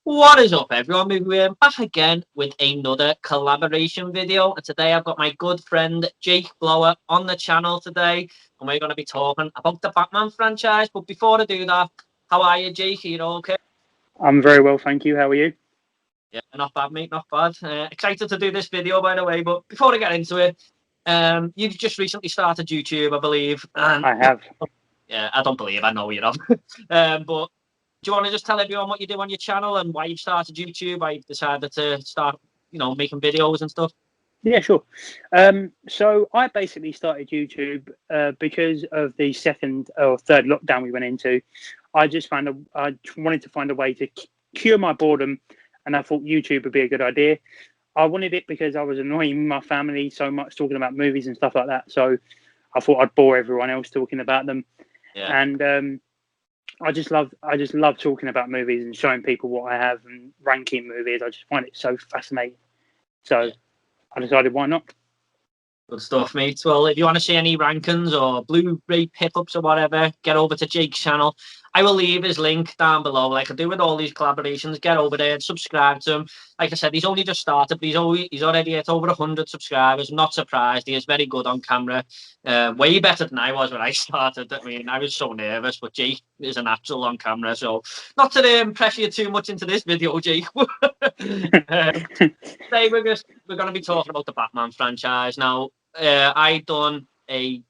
What is up, everyone? We're back again with another collaboration video, and today I've got my good friend Jake Blower on the channel today, and we're going to be talking about the Batman franchise. But before I do that, how are you, Jake? Are you okay? I'm very well, thank you. How are you? Yeah, not bad, mate, not bad. Excited to do this video, by the way. But before I get into it, you've just recently started YouTube, I believe, and I have. yeah, I don't believe I know you know, but do you want to just tell everyone what you do on your channel and why you've started YouTube, why you've decided to start, making videos and stuff? Yeah, sure. So I basically started YouTube because of the second or third lockdown we went into. I wanted to find a way to cure my boredom, and I thought YouTube would be a good idea. I wanted it because I was annoying my family so much talking about movies and stuff like that. So I thought I'd bore everyone else talking about them, Yeah. and I just love talking about movies and showing people what I have and ranking movies. I just find it so fascinating. So Yeah. I decided, why not? Good stuff, mate. Well, if you want to see any rankings or Blu-ray pickups or whatever, get over to Jake's channel. I will leave his link down below, like I do with all these collaborations. Get over there, subscribe to him. Like I said, he's only just started, but he's already at over 100 subscribers. I'm not surprised. He is very good on camera. Way better than I was when I started. I mean, I was so nervous, but Jake is a natural on camera. So not to impress you too much into this video, Jake. Today we're going to be talking about the Batman franchise. Now, I done a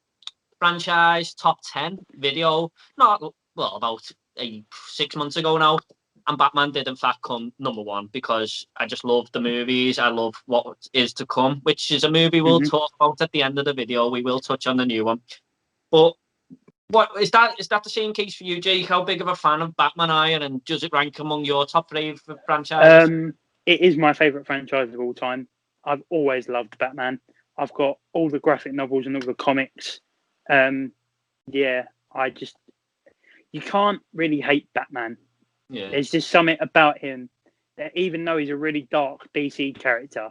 franchise top 10 video, not well, about 6 months ago now. And Batman did, in fact, come number one because I just love the movies. I love what is to come, which is a movie we'll talk about at the end of the video. We will touch on the new one. But what is that? Is that the same case for you, Jake? How big of a fan of Batman are you, and does it rank among your top three franchises? It is my favourite franchise of all time. I've always loved Batman. I've got all the graphic novels and all the comics. Yeah, you can't really hate Batman. Yeah. There's just something about him that, even though he's a really dark DC character,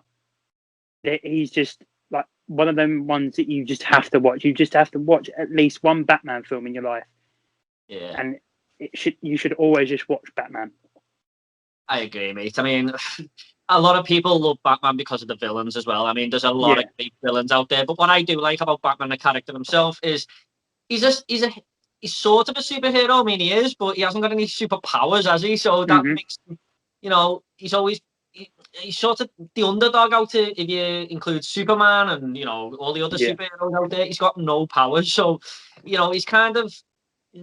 that he's just like one of them ones that you just have to watch. You just have to watch at least one Batman film in your life. Yeah. And you should always just watch Batman. I agree, mate. I mean, a lot of people love Batman because of the villains as well. I mean, there's a lot of great villains out there. But what I do like about Batman, the character himself, is he's he's sort of a superhero. I mean, he is, but he hasn't got any superpowers, has he? So that makes him, he's always he's sort of the underdog out there. If you include Superman and all the other superheroes out there, he's got no powers. So he's kind of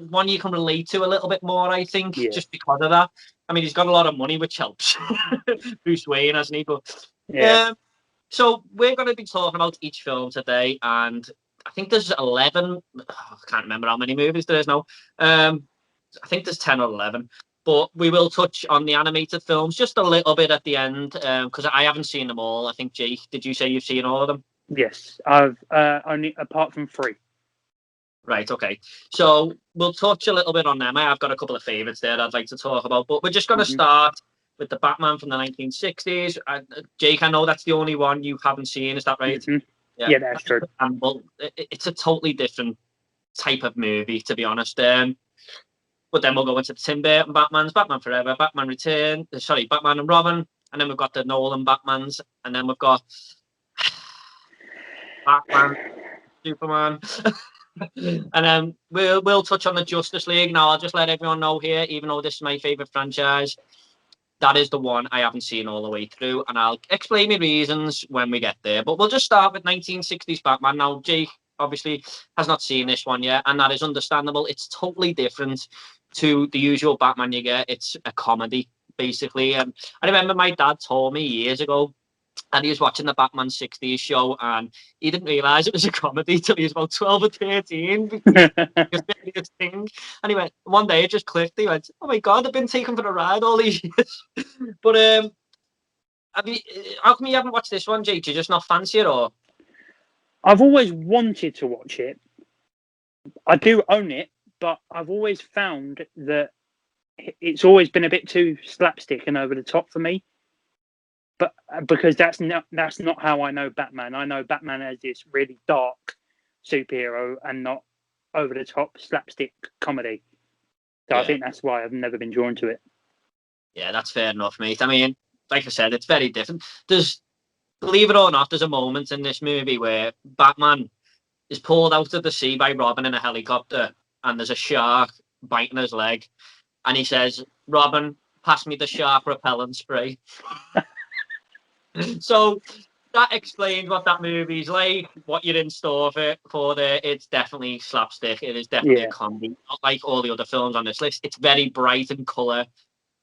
one you can relate to a little bit more, I think, just because of that. I mean, he's got a lot of money, which helps. Bruce Wayne, hasn't he? But so we're going to be talking about each film today, and I think there's 11. I can't remember how many movies there is now. I think there's 10 or 11. But we will touch on the animated films just a little bit at the end, because I haven't seen them all. I think, Jake, did you say you've seen all of them? Yes, I've only apart from 3. Right, okay. So we'll touch a little bit on them. I have got a couple of favourites there I'd like to talk about, but we're just going to start with the Batman from the 1960s. Jake, I know that's the only one you haven't seen. Is that right? Yeah, that's true. And well, it's a totally different type of movie, to be honest. But then we'll go into the Tim Burton Batmans, Batman Forever, Batman Batman and Robin, and then we've got the Nolan Batmans, and then we've got Batman, Superman. And then we'll touch on the Justice League. Now, I'll just let everyone know here, even though this is my favourite franchise, that is the one I haven't seen all the way through, and I'll explain my reasons when we get there. But we'll just start with 1960s Batman. Now, Jake obviously has not seen this one yet, and that is understandable. It's totally different to the usual Batman you get. It's a comedy, basically. And I remember my dad told me years ago, and he was watching the Batman 60s show, and he didn't realise it was a comedy till he was about 12 or 13. Thing. And he went, one day it just clicked. He went, oh my God, I've been taken for the ride all these years. But how come you haven't watched this one, Jake? Do you just not fancy it, or? I've always wanted to watch it. I do own it, but I've always found that it's always been a bit too slapstick and over the top for me. But because that's not how I know Batman. I know Batman as this really dark superhero and not over the top slapstick comedy. So I think that's why I've never been drawn to it. Yeah, that's fair enough, mate. I mean, like I said, it's very different. Believe it or not, there's a moment in this movie where Batman is pulled out of the sea by Robin in a helicopter, and there's a shark biting his leg, and he says, "Robin, pass me the shark repellent spray." So that explains what that movie's like, what you're in store for there. It's definitely slapstick. It is definitely a Yeah. comedy. Not like all the other films on this list. It's very bright in colour.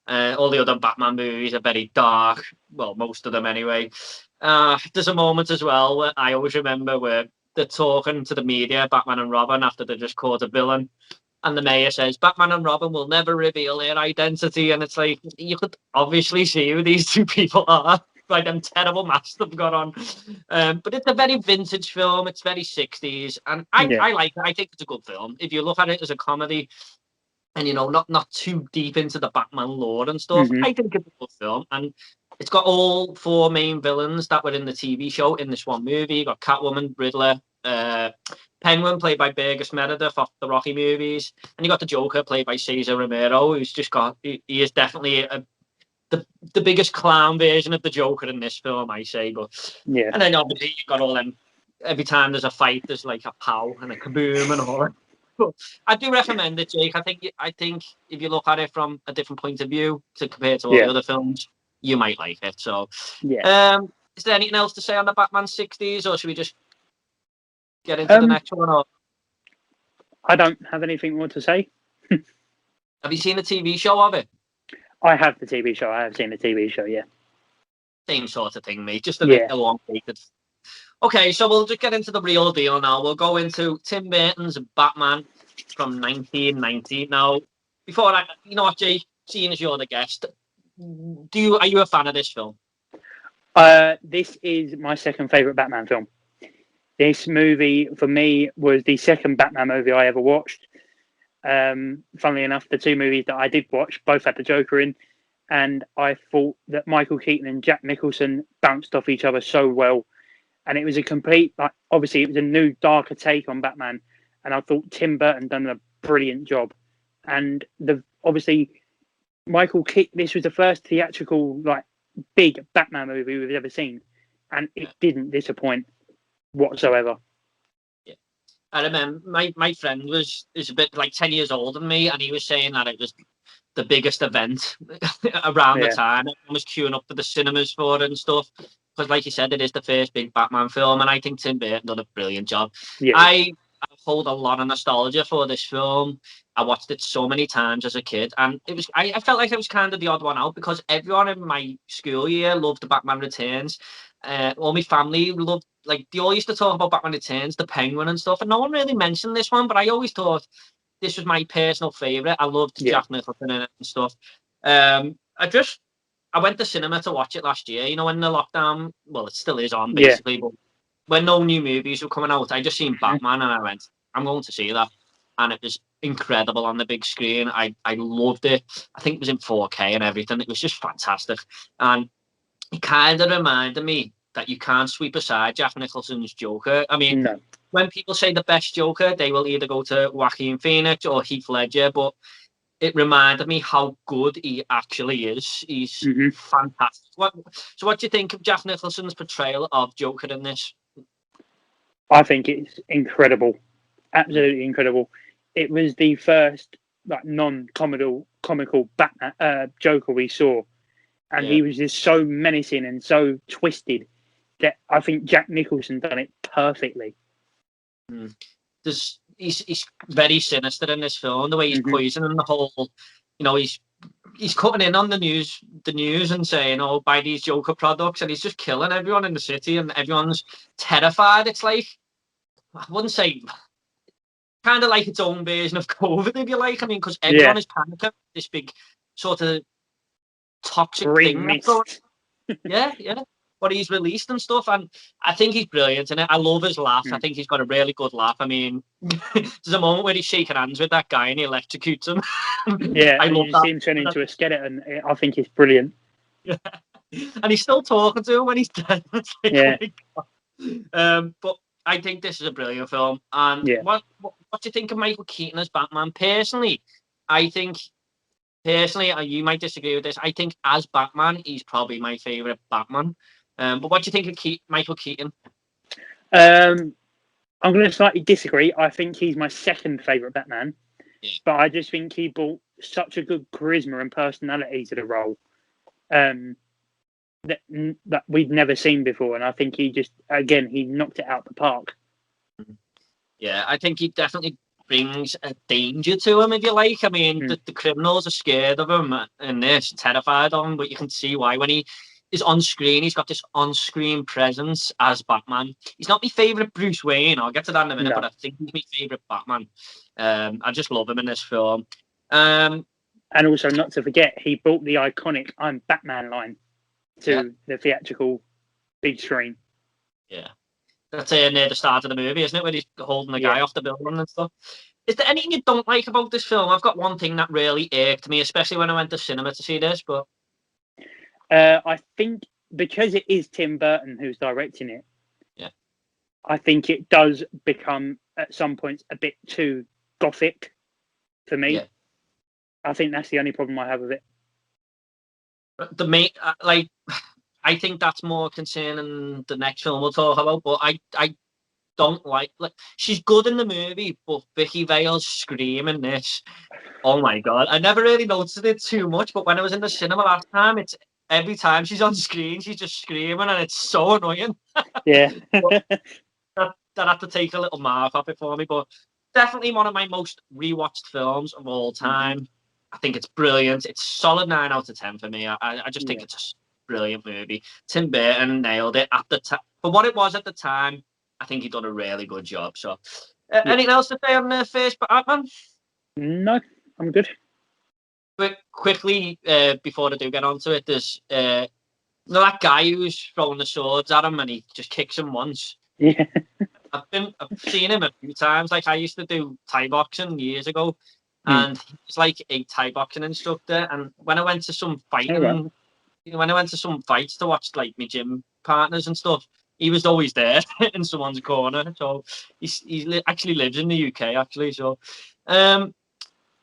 All the other Batman movies are very dark. Well, most of them anyway. There's a moment as well where I always remember where they're talking to the media, Batman and Robin, after they just caught a villain. And the mayor says, Batman and Robin will never reveal their identity. And it's like, you could obviously see who these two people are by them terrible masks they've got on. But it's a very vintage film. It's very 60s. And Yeah. I like it. I think it's a good film. If you look at it as a comedy, and not too deep into the Batman lore and stuff. Hmm. I think it's a good film, and it's got all four main villains that were in the TV show in this one movie. You got Catwoman, Riddler, Penguin played by Burgess Meredith off the Rocky movies, and you got the Joker played by Cesar Romero, who's just got he is definitely the biggest clown version of the Joker in this film, I say. But Yeah. and then obviously you got all them. Every time there's a fight, there's like a pow and a kaboom and all. I do recommend it, Jake. I think if you look at it from a different point of view to compare to all the Yeah. other films, you might like it. So, Yeah. is there anything else to say on the Batman 60s, or should we just get into the next one? Or I don't have anything more to say. have you seen the TV show of it? I have the TV show. I have seen the TV show. Yeah. Same sort of thing, mate. Just a bit Yeah. elongated. Okay, so we'll just get into the real deal now. We'll go into Tim Burton's Batman from 1990. Now, before I, you know what, Jake, seeing as you're the guest, are you a fan of this film? This is my second favorite Batman film. This movie for me was the second Batman movie I ever watched. Funnily enough, the two movies that I did watch both had the Joker in, and I thought that Michael Keaton and Jack Nicholson bounced off each other so well. And it was a complete, like, obviously, it was a new, darker take on Batman. And I thought Tim Burton done a brilliant job. And obviously, Michael Keaton, this was the first theatrical, like, big Batman movie we've ever seen. And it didn't disappoint whatsoever. Yeah. I remember my friend is a bit like 10 years older than me, and he was saying that it was the biggest event around the Yeah. time. Everyone was queuing up for the cinemas for it and stuff. Because, like you said, it is the first big Batman film, and I think Tim Burton done a brilliant job. Yeah. I hold a lot of nostalgia for this film. I watched it so many times as a kid, and I felt like it was kind of the odd one out because everyone in my school year loved the Batman Returns. All my family loved, like, they all used to talk about Batman Returns, the Penguin and stuff, and no one really mentioned this one, but I always thought this was my personal favourite. I loved Yeah. Jack Nicholson in it and stuff. I went to cinema to watch it last year, when the lockdown, well, it still is on Yeah. basically, but when no new movies were coming out, I just seen Batman and I went, I'm going to see that. And it was incredible on the big screen. I loved it. I think it was in 4K and everything. It was just fantastic. And it kind of reminded me that you can't sweep aside Jack Nicholson's Joker. I mean, No. when people say the best Joker, they will either go to Joaquin Phoenix or Heath Ledger, but it reminded me how good he actually is. He's Hmm. fantastic. So what do you think of Jack Nicholson's portrayal of Joker in this? I think it's incredible. Absolutely incredible. It was the first, like, non-comical Batman Joker we saw, and Yeah. he was just so menacing and so twisted that I think Jack Nicholson done it perfectly. He's very sinister in this film. The way he's Hmm. poisoning the whole, he's cutting in on the news and saying, "Oh, buy these Joker products," and he's just killing everyone in the city, and everyone's terrified. It's like, I wouldn't say, kind of like its own version of COVID, if you like. I mean, because Yeah. everyone is panicking. This big sort of toxic Green thing that's going. mist. Yeah. What he's released and stuff, and I think he's brilliant in it. I love his laugh. I Mm. think he's got a really good laugh. I mean, there's a moment where he's shaking hands with that guy and he electrocutes him. Yeah, I and love you see that. him turn into a skeleton. I think it's brilliant. And he's still talking to him when he's dead. It's like, Yeah. oh my God. But I think this is a brilliant film. And Yeah. what do you think of Michael Keaton as Batman? Personally, I think personally, you might disagree with this. I think as Batman, he's probably my favorite Batman. But what do you think of Michael Keaton? Um, I'm going to slightly disagree. I think he's my second favorite Batman, but I just think he brought such a good charisma and personality to the role that we've never seen before, and I think he knocked it out the park. Yeah, I think he definitely brings a danger to him, if you like. I mean, the criminals are scared of him in this, terrified of him, but you can see why. When he is on screen, he's got this on-screen presence as Batman. He's not my favourite Bruce Wayne, I'll get to that in a minute, but I think he's my favourite Batman. I just love him in this film. And also, not to forget, he brought the iconic "I'm Batman" line to the theatrical big screen. Yeah. That's near the start of the movie, isn't it? When he's holding the guy off the building and stuff. Is there anything you don't like about this film? I've got one thing that really irked me, especially when I went to cinema to see this. But I think because it is Tim Burton who's directing it, I think it does become at some points a bit too gothic for me. Yeah. I think that's the only problem I have with it. The main, I think that's more concerning the next film we'll talk about. But I don't like she's good in the movie, but Vicky Vale's screaming this. Oh my god! I never really noticed it too much, but when I was in the cinema last time, it's every time she's on screen, she's just screaming, and it's so annoying. Yeah. That had to take a little mark off it for me, but definitely one of my most rewatched films of all time. Mm-hmm. I think it's brilliant. It's solid 9 out of 10 for me. I just think it's a brilliant movie. Tim Burton nailed it at the time. For what it was at the time, I think he done a really good job. So, anything else to say on the first Batman? No, I'm good. Quickly, before I do get onto it, there's that guy who's throwing the swords at him and he just kicks him once. Yeah. I've seen him a few times. Like, I used to do Thai boxing years ago, and he's like a Thai boxing instructor. And when I went to some fighting, when I went to some fights to watch like my gym partners and stuff, he was always there in someone's corner. So he actually lives in the UK actually. So, all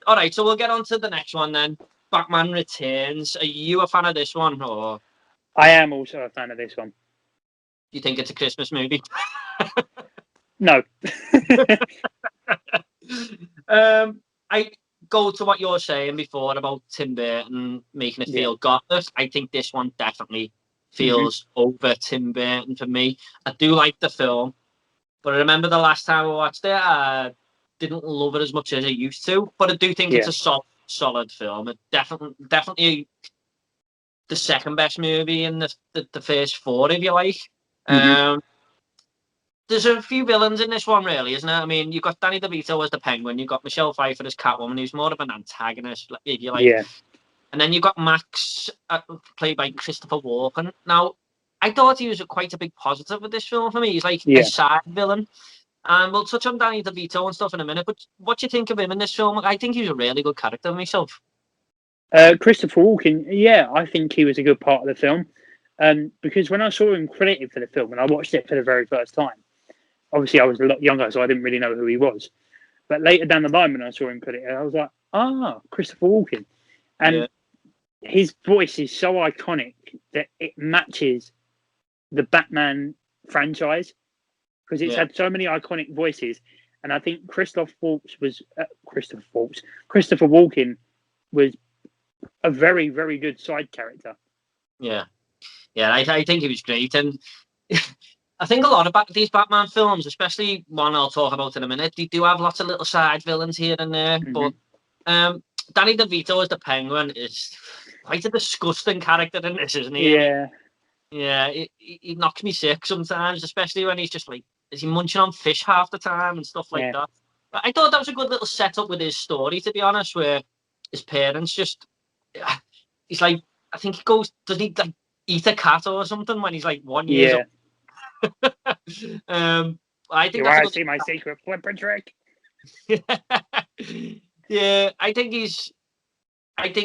right. So we'll get on to the next one then. Batman Returns. Are you a fan of this one, or? I am also a fan of this one. Do you think it's a Christmas movie? No. I go to what you're saying before about Tim Burton making it feel gothic. I think this one definitely feels over Tim Burton for me. I do like the film, but I remember the last time I watched it, I didn't love it as much as I used to. But I do think it's a solid film. It definitely the second best movie in the first 4, if you like. There's a few villains in this one, really, isn't it? I mean, you've got Danny DeVito as the Penguin, you've got Michelle Pfeiffer as Catwoman, who's more of an antagonist, if you like. Yeah. And then you've got Max, played by Christopher Walken. Now, I thought he was quite a big positive with this film for me. He's like a side villain. And we'll touch on Danny DeVito and stuff in a minute, but what do you think of him in this film? I think he was a really good character myself. Christopher Walken, I think he was a good part of the film. Because when I saw him credited for the film, and I watched it for the very first time, obviously I was a lot younger, so I didn't really know who he was. But later down the line, when I saw him credited, I was like, Christopher Walken. And his voice is so iconic that it matches the Batman franchise, because it's had so many iconic voices. And I think Christopher Walken was a very, very good side character. Yeah, I think he was great. And I think a lot of these Batman films, especially one I'll talk about in a minute, they do have lots of little side villains here and there. But Danny DeVito as the Penguin is quite a disgusting character in this, isn't he? Yeah, he knocks me sick sometimes, especially when he's just like, is he munching on fish half the time and stuff like that. But I thought that was a good little setup with his story, to be honest, where his parents just, he's like, I think he goes, does he like eat a cat or something when he's like 1 year old? I think you want to see my secret flipper trick? Yeah, I think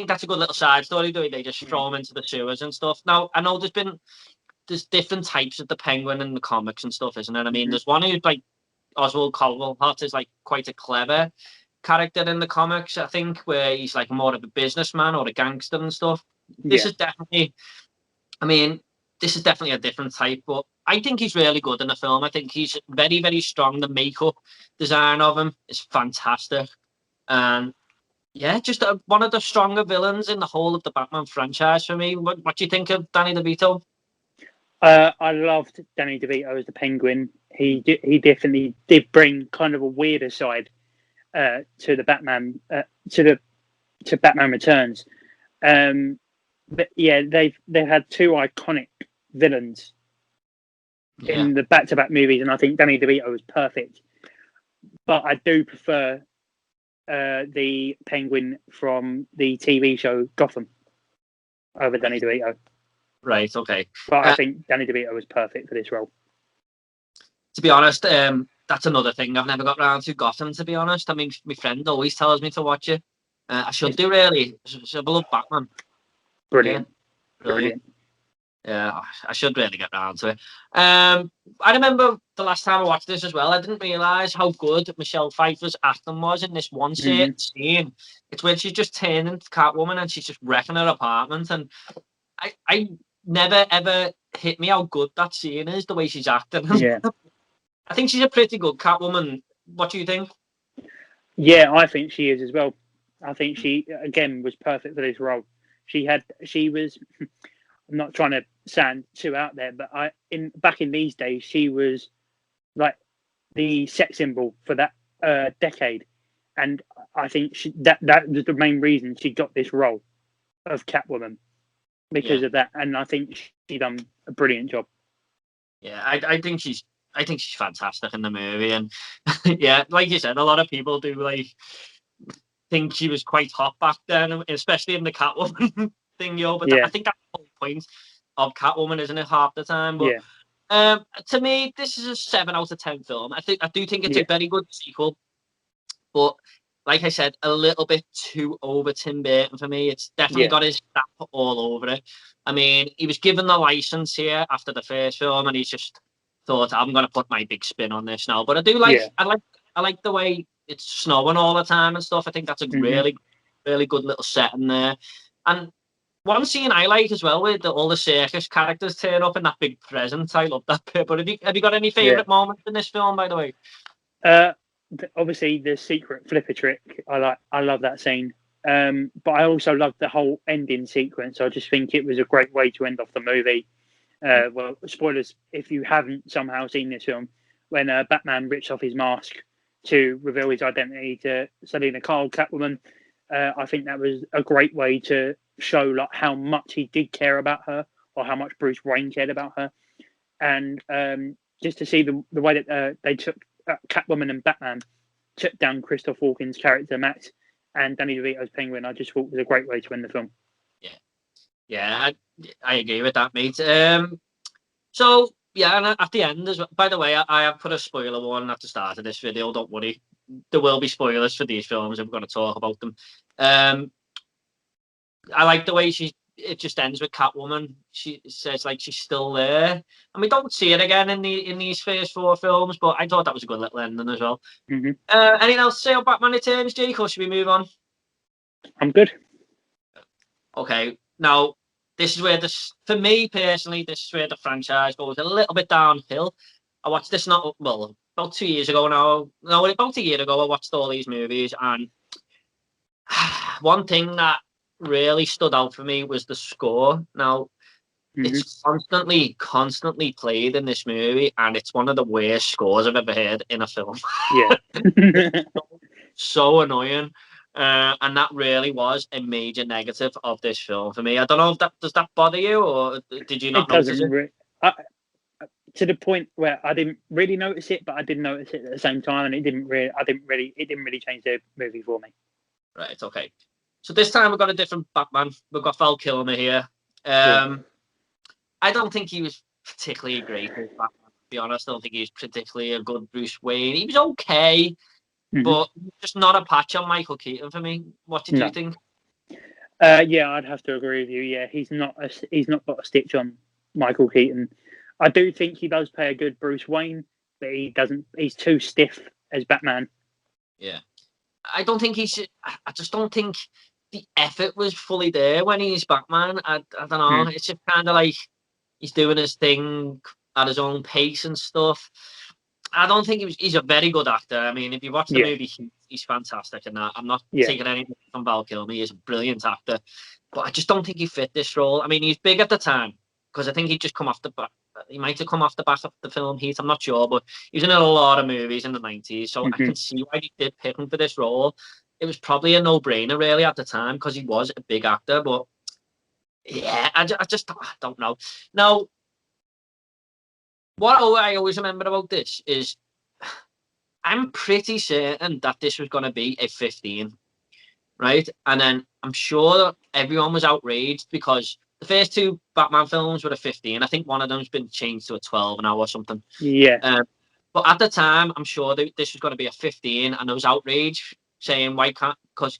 that's a good little side story. They just throw him into the sewers and stuff. Now, I know there's different types of the Penguin in the comics and stuff, isn't it? I mean, there's one who's like Oswald Cobblepot is like quite a clever character in the comics, I think, where he's like more of a businessman or a gangster and stuff. This is definitely, I mean, this is definitely a different type, but I think he's really good in the film. I think he's very, very strong. The makeup design of him is fantastic. And yeah, just one of the stronger villains in the whole of the Batman franchise for me. What do you think of Danny DeVito? I loved Danny DeVito as the Penguin. He definitely did bring kind of a weirder side to the Batman to Batman Returns. But yeah, they've had two iconic villains in the back-to-back movies, and I think Danny DeVito was perfect. But I do prefer the Penguin from the TV show Gotham over Danny DeVito. Right, okay. But I think Danny DeVito was perfect for this role. To be honest, that's another thing I've never got round to, Gotham, to be honest. I mean, my friend always tells me to watch it. I should do, really. I love Batman. Brilliant. Yeah, brilliant. Yeah, I should really get round to it. I remember the last time I watched this as well, I didn't realise how good Michelle Pfeiffer's acting was in this one scene. It's when she's just turning to Catwoman and she's just wrecking her apartment. And I never, ever hit me how good that scene is, the way she's acting. Yeah. I think she's a pretty good Catwoman. What do you think? Yeah, I think she is as well. I think she, again, was perfect for this role. She was... I'm not trying to sound too out there, but back in these days, she was like the sex symbol for that decade, and I think that was the main reason she got this role of Catwoman because of that, and I think she done a brilliant job. Yeah, I think she's fantastic in the movie, and yeah, like you said, a lot of people do like think she was quite hot back then, especially in the Catwoman thing, but I think that's the whole point of Catwoman, isn't it, half the time? But to me, this is a 7 out of 10 film. I do think it's a very good sequel, but like I said, a little bit too over Tim Burton for me. It's definitely got his stamp all over it. I mean, he was given the license here after the first film, and he's just thought, I'm going to put my big spin on this now. But I do like, I like the way it's snowing all the time and stuff. I think that's a really, really good little setting there. And one scene I like as well, with all the circus characters turn up in that big present. I love that bit. But have you got any favourite moments in this film, by the way? Obviously, the secret flipper trick. I love that scene. But I also love the whole ending sequence. I just think it was a great way to end off the movie. Well, spoilers if you haven't somehow seen this film, when Batman rips off his mask to reveal his identity to Selina Kyle, Catwoman. I think that was a great way to show like how much he did care about her, or how much Bruce Wayne cared about her, and just to see the way that they took Catwoman and Batman took down Christoph Walken's character Max and Danny DeVito's Penguin, I just thought was a great way to end the film. Yeah, I agree with that, mate. So yeah, and at the end as well. By the way, I have put a spoiler warning at the start of this video. Don't worry, there will be spoilers for these films if we're going to talk about them. I like the way it just ends with Catwoman. She says like she's still there, and we don't see it again in these first 4 films. But I thought that was a good little ending as well. Anything else to say about Batman Returns, Jake, or should we move on? I'm good. Okay, now this is where for me personally, this is where the franchise goes a little bit downhill. I watched this about 2 years ago now. No, about a year ago, I watched all these movies, and one thing that really stood out for me was the score. Now, it's constantly played in this movie, and it's one of the worst scores I've ever heard in a film. So annoying. And that really was a major negative of this film for me. I don't know if does that bother you, or did you not notice it? To the point where I didn't really notice it, but I did notice it at the same time, and it didn't really change the movie for me. Right. Okay. So this time we've got a different Batman. We've got Val Kilmer here. I don't think he was particularly great as Batman, to be honest. I don't think he was particularly a good Bruce Wayne. He was okay, but just not a patch on Michael Keaton for me. What did you think? Yeah, I'd have to agree with you. Yeah, he's not got a stitch on Michael Keaton. I do think he does play a good Bruce Wayne, but he doesn't. He's too stiff as Batman. Yeah. I don't think he's. I just don't think the effort was fully there when he's Batman. I don't know. It's just kind of like he's doing his thing at his own pace and stuff. I don't think he's a very good actor. I mean, if you watch the movie, he's fantastic in that. I'm not taking anything from Val Kilmer. He's a brilliant actor. But I just don't think he fit this role. I mean, he's big at the time because I think he'd just come off the back. He might have come off the back of the film Heat. I'm not sure, but he was in a lot of movies in the 90s. So I can see why he did pick him for this role. It was probably a no-brainer, really, at the time because he was a big actor. But yeah, I don't know. Now, what I always remember about this is I'm pretty certain that this was going to be a 15, right? And then I'm sure everyone was outraged because the first two Batman films were a 15. I think one of them's been changed to a 12 now or something. Yeah. But at the time, I'm sure that this was going to be a 15, and there was outrage saying why can't, because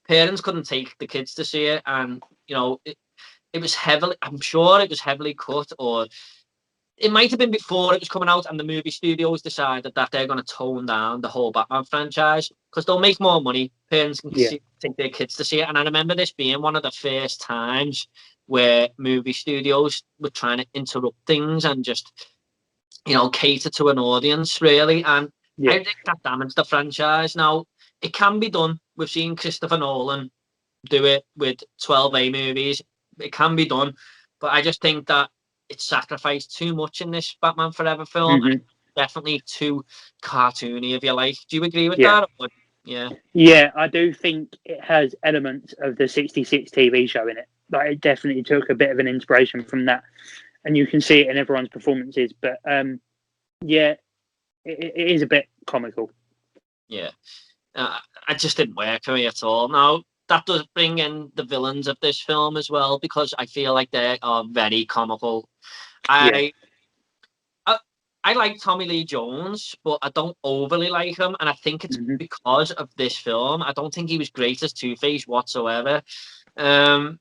parents couldn't take the kids to see it, and it was heavily. I'm sure it was heavily cut, or it might have been before it was coming out, and the movie studios decided that they're going to tone down the whole Batman franchise because they'll make more money. Parents can take their kids to see it. And I remember this being one of the first times where movie studios were trying to interrupt things and just, cater to an audience, really. And I think that damaged the franchise. Now, it can be done. We've seen Christopher Nolan do it with 12A movies. It can be done. But I just think that it sacrificed too much in this Batman Forever film. And it's definitely too cartoony, if you like. Do you agree with that? Or, Yeah, I do think it has elements of the 66 TV show in it. Like, it definitely took a bit of an inspiration from that. And you can see it in everyone's performances. But, it is a bit comical. Yeah. It just didn't work for me at all. Now, that does bring in the villains of this film as well, because I feel like they are very comical. I like Tommy Lee Jones, but I don't overly like him, and I think it's because of this film. I don't think he was great as Two-Face whatsoever. I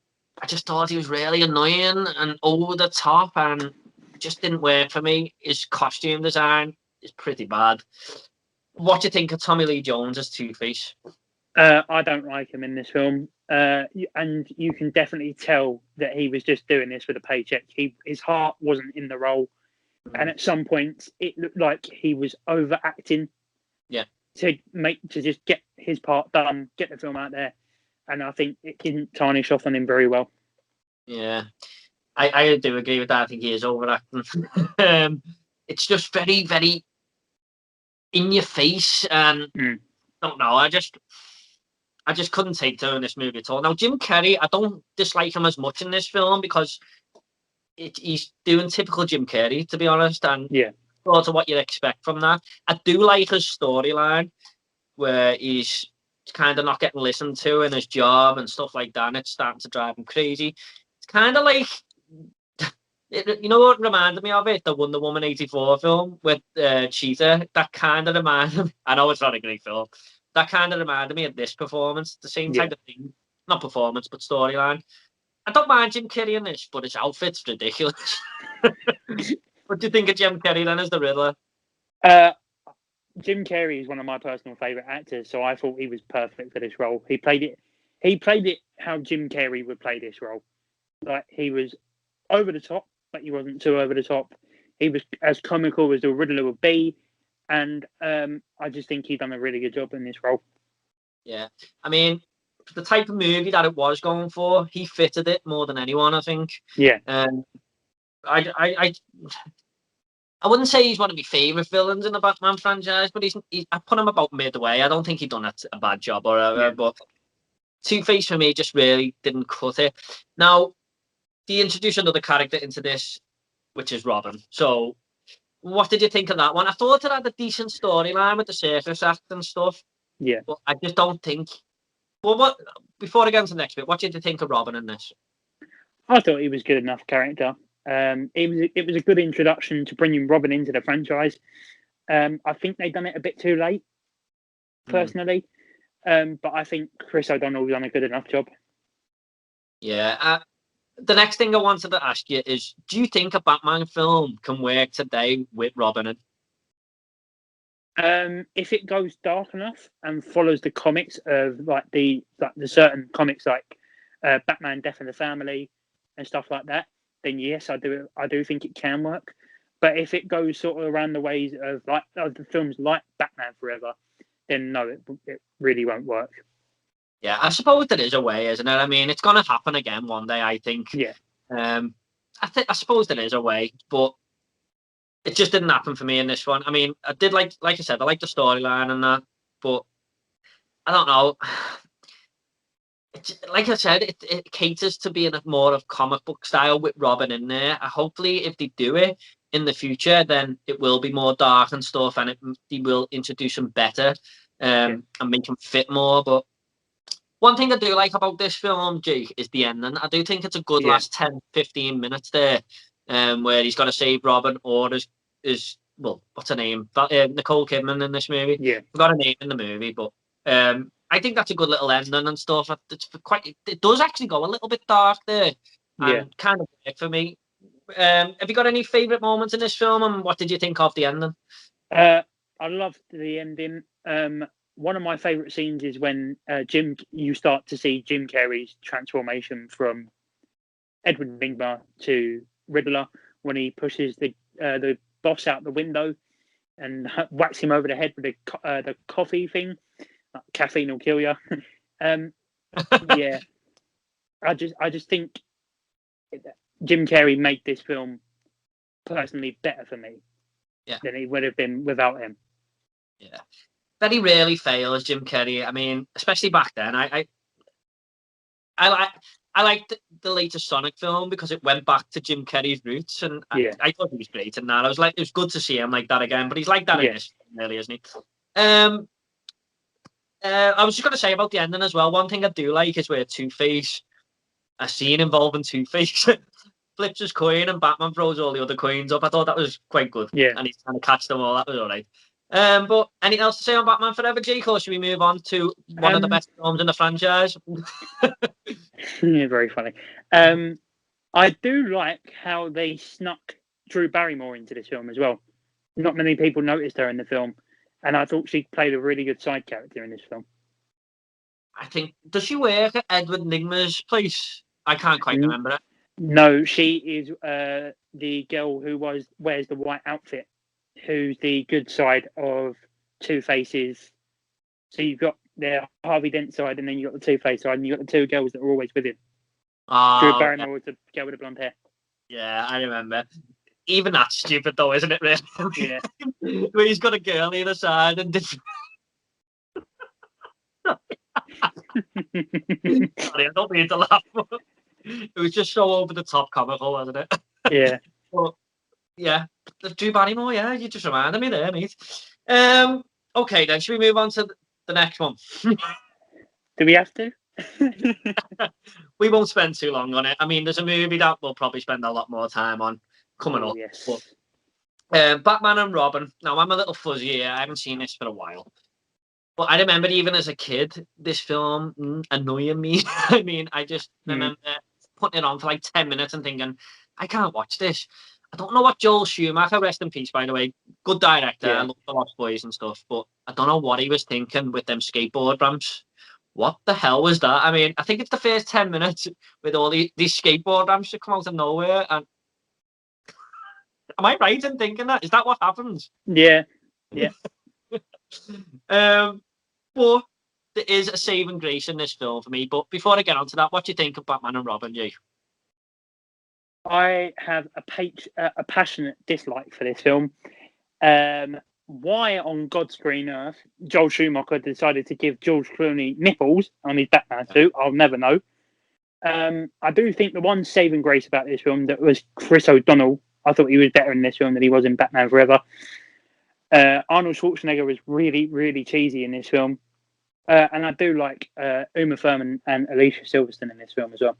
just thought he was really annoying and over the top, and it just didn't work for me. His costume design is pretty bad. What do you think of Tommy Lee Jones as Two-Face? I don't like him in this film, and you can definitely tell that he was just doing this with a paycheck. His heart wasn't in the role, and at some points it looked like he was overacting. Yeah. To just get his part done, get the film out there, and I think it didn't tarnish off on him very well. Yeah, I do agree with that. I think he is overacting. It's just very, very in your face, and don't know. I just couldn't take to in this movie at all. Now, Jim Carrey, I don't dislike him as much in this film because he's doing typical Jim Carrey, to be honest, and sort of what you'd expect from that. I do like his storyline where he's kind of not getting listened to in his job and stuff like that, and it's starting to drive him crazy. It's kind of like, you know what reminded me of it? The Wonder Woman 84 film with Cheetah. That kind of reminded me. I know it's not a great film. That kind of reminded me of this performance. The same type of thing. Not performance, but storyline. I don't mind Jim Carrey in this, but his outfit's ridiculous. What do you think of Jim Carrey then as the Riddler? Jim Carrey is one of my personal favourite actors, so I thought he was perfect for this role. He played it how Jim Carrey would play this role. Like, he was over the top, but he wasn't too over the top. He was as comical as the Riddler would be, and I just think he done a really good job in this role. Yeah, I mean, the type of movie that it was going for, he fitted it more than anyone, I think. Yeah. I wouldn't say he's one of my favourite villains in the Batman franchise, but I put him about midway. I don't think he done a bad job or whatever, but Two-Face for me just really didn't cut it. Now, they introduced another character into this, which is Robin. So, what did you think of that one? I thought it had a decent storyline with the circus act and stuff. Yeah. But I just don't think. Well, before I get into the next bit, what did you think of Robin in this? I thought he was good enough character. It was a good introduction to bringing Robin into the franchise. I think they've done it a bit too late, personally. But I think Chris O'Donnell's done a good enough job. Yeah. The next thing I wanted to ask you is, do you think a Batman film can work today with Robin in? If it goes dark enough and follows the comics of the certain comics like Batman: Death in the Family and stuff like that, then yes, I do think it can work. But if it goes sort of around the ways of the films like Batman Forever, then no, it really won't work. Yeah, I suppose there is a way, isn't it? I mean, it's going to happen again one day, I think. Yeah. I suppose there is a way, but it just didn't happen for me in this one. I mean, I did like I said, I like the storyline and that, but I don't know. Like I said, it caters to being more of comic book style with Robin in there. Hopefully, if they do it in the future, then it will be more dark and stuff, and they will introduce him better and make him fit more. But one thing I do like about this film, Jake, is the ending. I do think it's a good last 10, 15 minutes there, where he's got to save Robin or well, what's her name? Nicole Kidman in this movie. Yeah. I've got a name in the movie, but I think that's a good little ending and stuff. It does actually go a little bit dark there, and kind of work for me. Have you got any favourite moments in this film, and what did you think of the ending? I loved the ending. One of my favourite scenes is when you start to see Jim Carrey's transformation from Edward Nigma to Riddler when he pushes the boss out the window and whacks him over the head with the coffee thing. Caffeine will kill you. Yeah, I just think Jim Carrey made this film personally better for me than it would have been without him. Yeah, very rarely fails, Jim Carrey. I mean, especially back then. I liked the latest Sonic film because it went back to Jim Carrey's roots, and I thought he was great in that. It was good to see him like that again, but he's like that in this, really, isn't he? I was just going to say about the ending as well. One thing I do like is where Two-Face, a scene involving Two-Face, flips his coin and Batman throws all the other coins up. I thought that was quite good. Yeah. And he's trying to catch them all. That was all right. But anything else to say on Batman Forever, Jake, or should we move on to one of the best films in the franchise? Yeah, very funny. I do like how they snuck Drew Barrymore into this film as well. Not many people noticed her in the film, and I thought she played a really good side character in this film. I think, does she work at Edward Nigma's place? I can't quite remember it. No, she is the girl who wears the white outfit, who's the good side of Two-Face's. So you've got the Harvey Dent side, and then you've got the Two-Face side, and you've got the two girls that are always with him. Drew Barrymore was the girl with the blonde hair. Yeah, I remember. Even that's stupid, though, isn't it, really? Yeah. Where he's got a girl either side and different. Sorry, I don't mean to laugh. It was just so over the top comical, wasn't it? Yeah. But yeah, Drew Barrymore. Yeah, you just reminded me there, mate. Okay, then should we move on to the next one? Do we have to? We won't spend too long on it. I mean, there's a movie that we'll probably spend a lot more time on coming up. Yes. But, Batman and Robin. Now, I'm a little fuzzy here. I haven't seen this for a while. But I remember even as a kid, this film annoying me. I mean, I just remember putting it on for like 10 minutes and thinking, I can't watch this. I don't know what Joel Schumacher, rest in peace, by the way, good director. I love The Lost Boys and stuff, but I don't know what he was thinking with them skateboard ramps. What the hell was that? I mean, I think it's the first 10 minutes with all these skateboard ramps that come out of nowhere. And am I right in thinking that? Is that what happens? Yeah. Yeah. But there is a saving grace in this film for me. But before I get onto that, what do you think of Batman and Robin, Jay? I have a passionate dislike for this film. Why on God's green earth Joel Schumacher decided to give George Clooney nipples on his Batman suit, I'll never know. I do think the one saving grace about this film that was Chris O'Donnell. I thought he was better in this film than he was in Batman Forever. Arnold Schwarzenegger was really, really cheesy in this film. And I do like Uma Thurman and Alicia Silverstone in this film as well.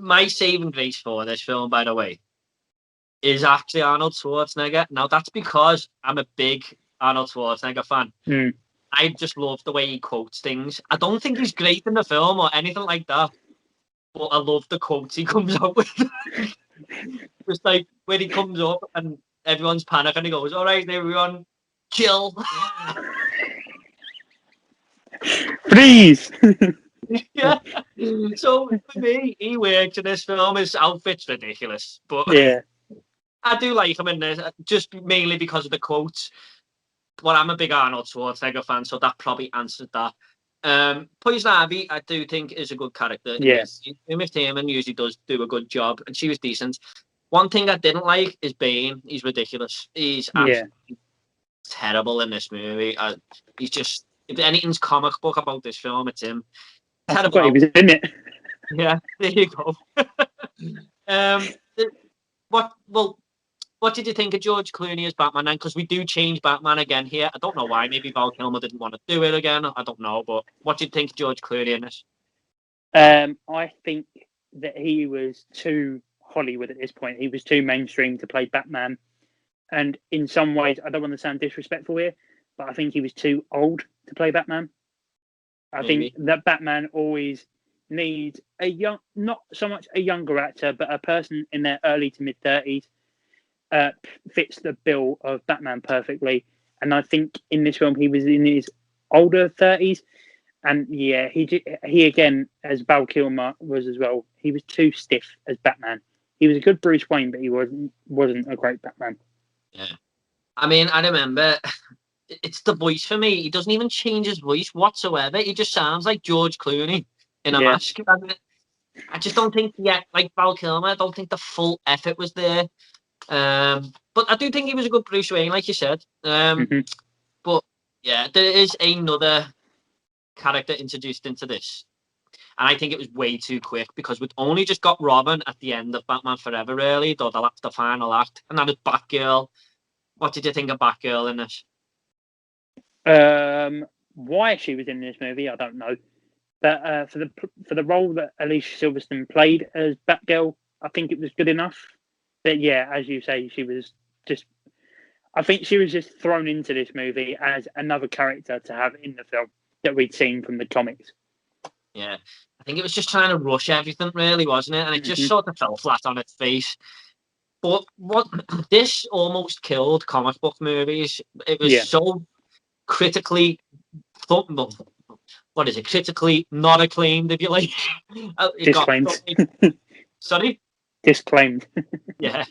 My saving grace for this film, by the way, is actually Arnold Schwarzenegger. Now, that's because I'm a big Arnold Schwarzenegger fan. I just love the way he quotes things. I don't think he's great in the film or anything like that, but I love the quotes he comes up with. Just like when he comes up and everyone's panicking. He goes, "All right, everyone, chill." Please. Yeah. So for me, he works in this film. His outfit's ridiculous, but Yeah. I do like him in this, just mainly because of the quotes. Well, I'm a big Arnold Schwarzenegger fan, so that probably answered that. Poison Ivy, I do think is a good character in Yeah. this. Uma Thurman usually does do a good job, and she was decent. One thing I didn't like is Bane. He's ridiculous. He's Yeah. absolutely terrible in this movie. He's just, if anything's comic book about this film, it's him. I Terrible forgot he out. was in it. Yeah, there you go. um, what? Well, what did you think of George Clooney as Batman then? Because we do change Batman again here. I don't know why. Maybe Val Kilmer didn't want to do it again. I don't know. But what did you think of George Clooney in this? I think that he was too Hollywood at this point. He was too mainstream to play Batman. And in some ways, I don't want to sound disrespectful here, but I think he was too old to play Batman. I think Maybe. that Batman always needs a young, not so much a younger actor, but a person in their early to mid 30s fits the bill of Batman perfectly. And I think in this film, he was in his older 30s. And yeah, he again, as Val Kilmer was as well, he was too stiff as Batman. He was a good Bruce Wayne, but he wasn't a great Batman. Yeah. I mean, I remember it's the voice for me. He doesn't even change his voice whatsoever. He just sounds like George Clooney in a Yeah. mask. I just don't think, yeah, like Val Kilmer, I don't think the full effort was there. But I do think he was a good Bruce Wayne, like you said. Mm-hmm. But yeah, there is another character introduced into this. And I think it was way too quick because we'd only just got Robin at the end of Batman Forever, really, though that's the final act. And that was Batgirl. What did you think of Batgirl in this? Why she was in this movie, I don't know. But for the role that Alicia Silverstone played as Batgirl, I think it was good enough. But yeah, as you say, she was just. I think she was just thrown into this movie as another character to have in the film that we'd seen from the comics. Yeah, I think it was just trying to rush everything, really, wasn't it? And it just Mm-hmm. sort of fell flat on its face. But what this almost killed comic book movies. It was Yeah. so critically, what is it? Critically not acclaimed, if you like. It got Disclaimed. sorry. Disclaimed. Yeah,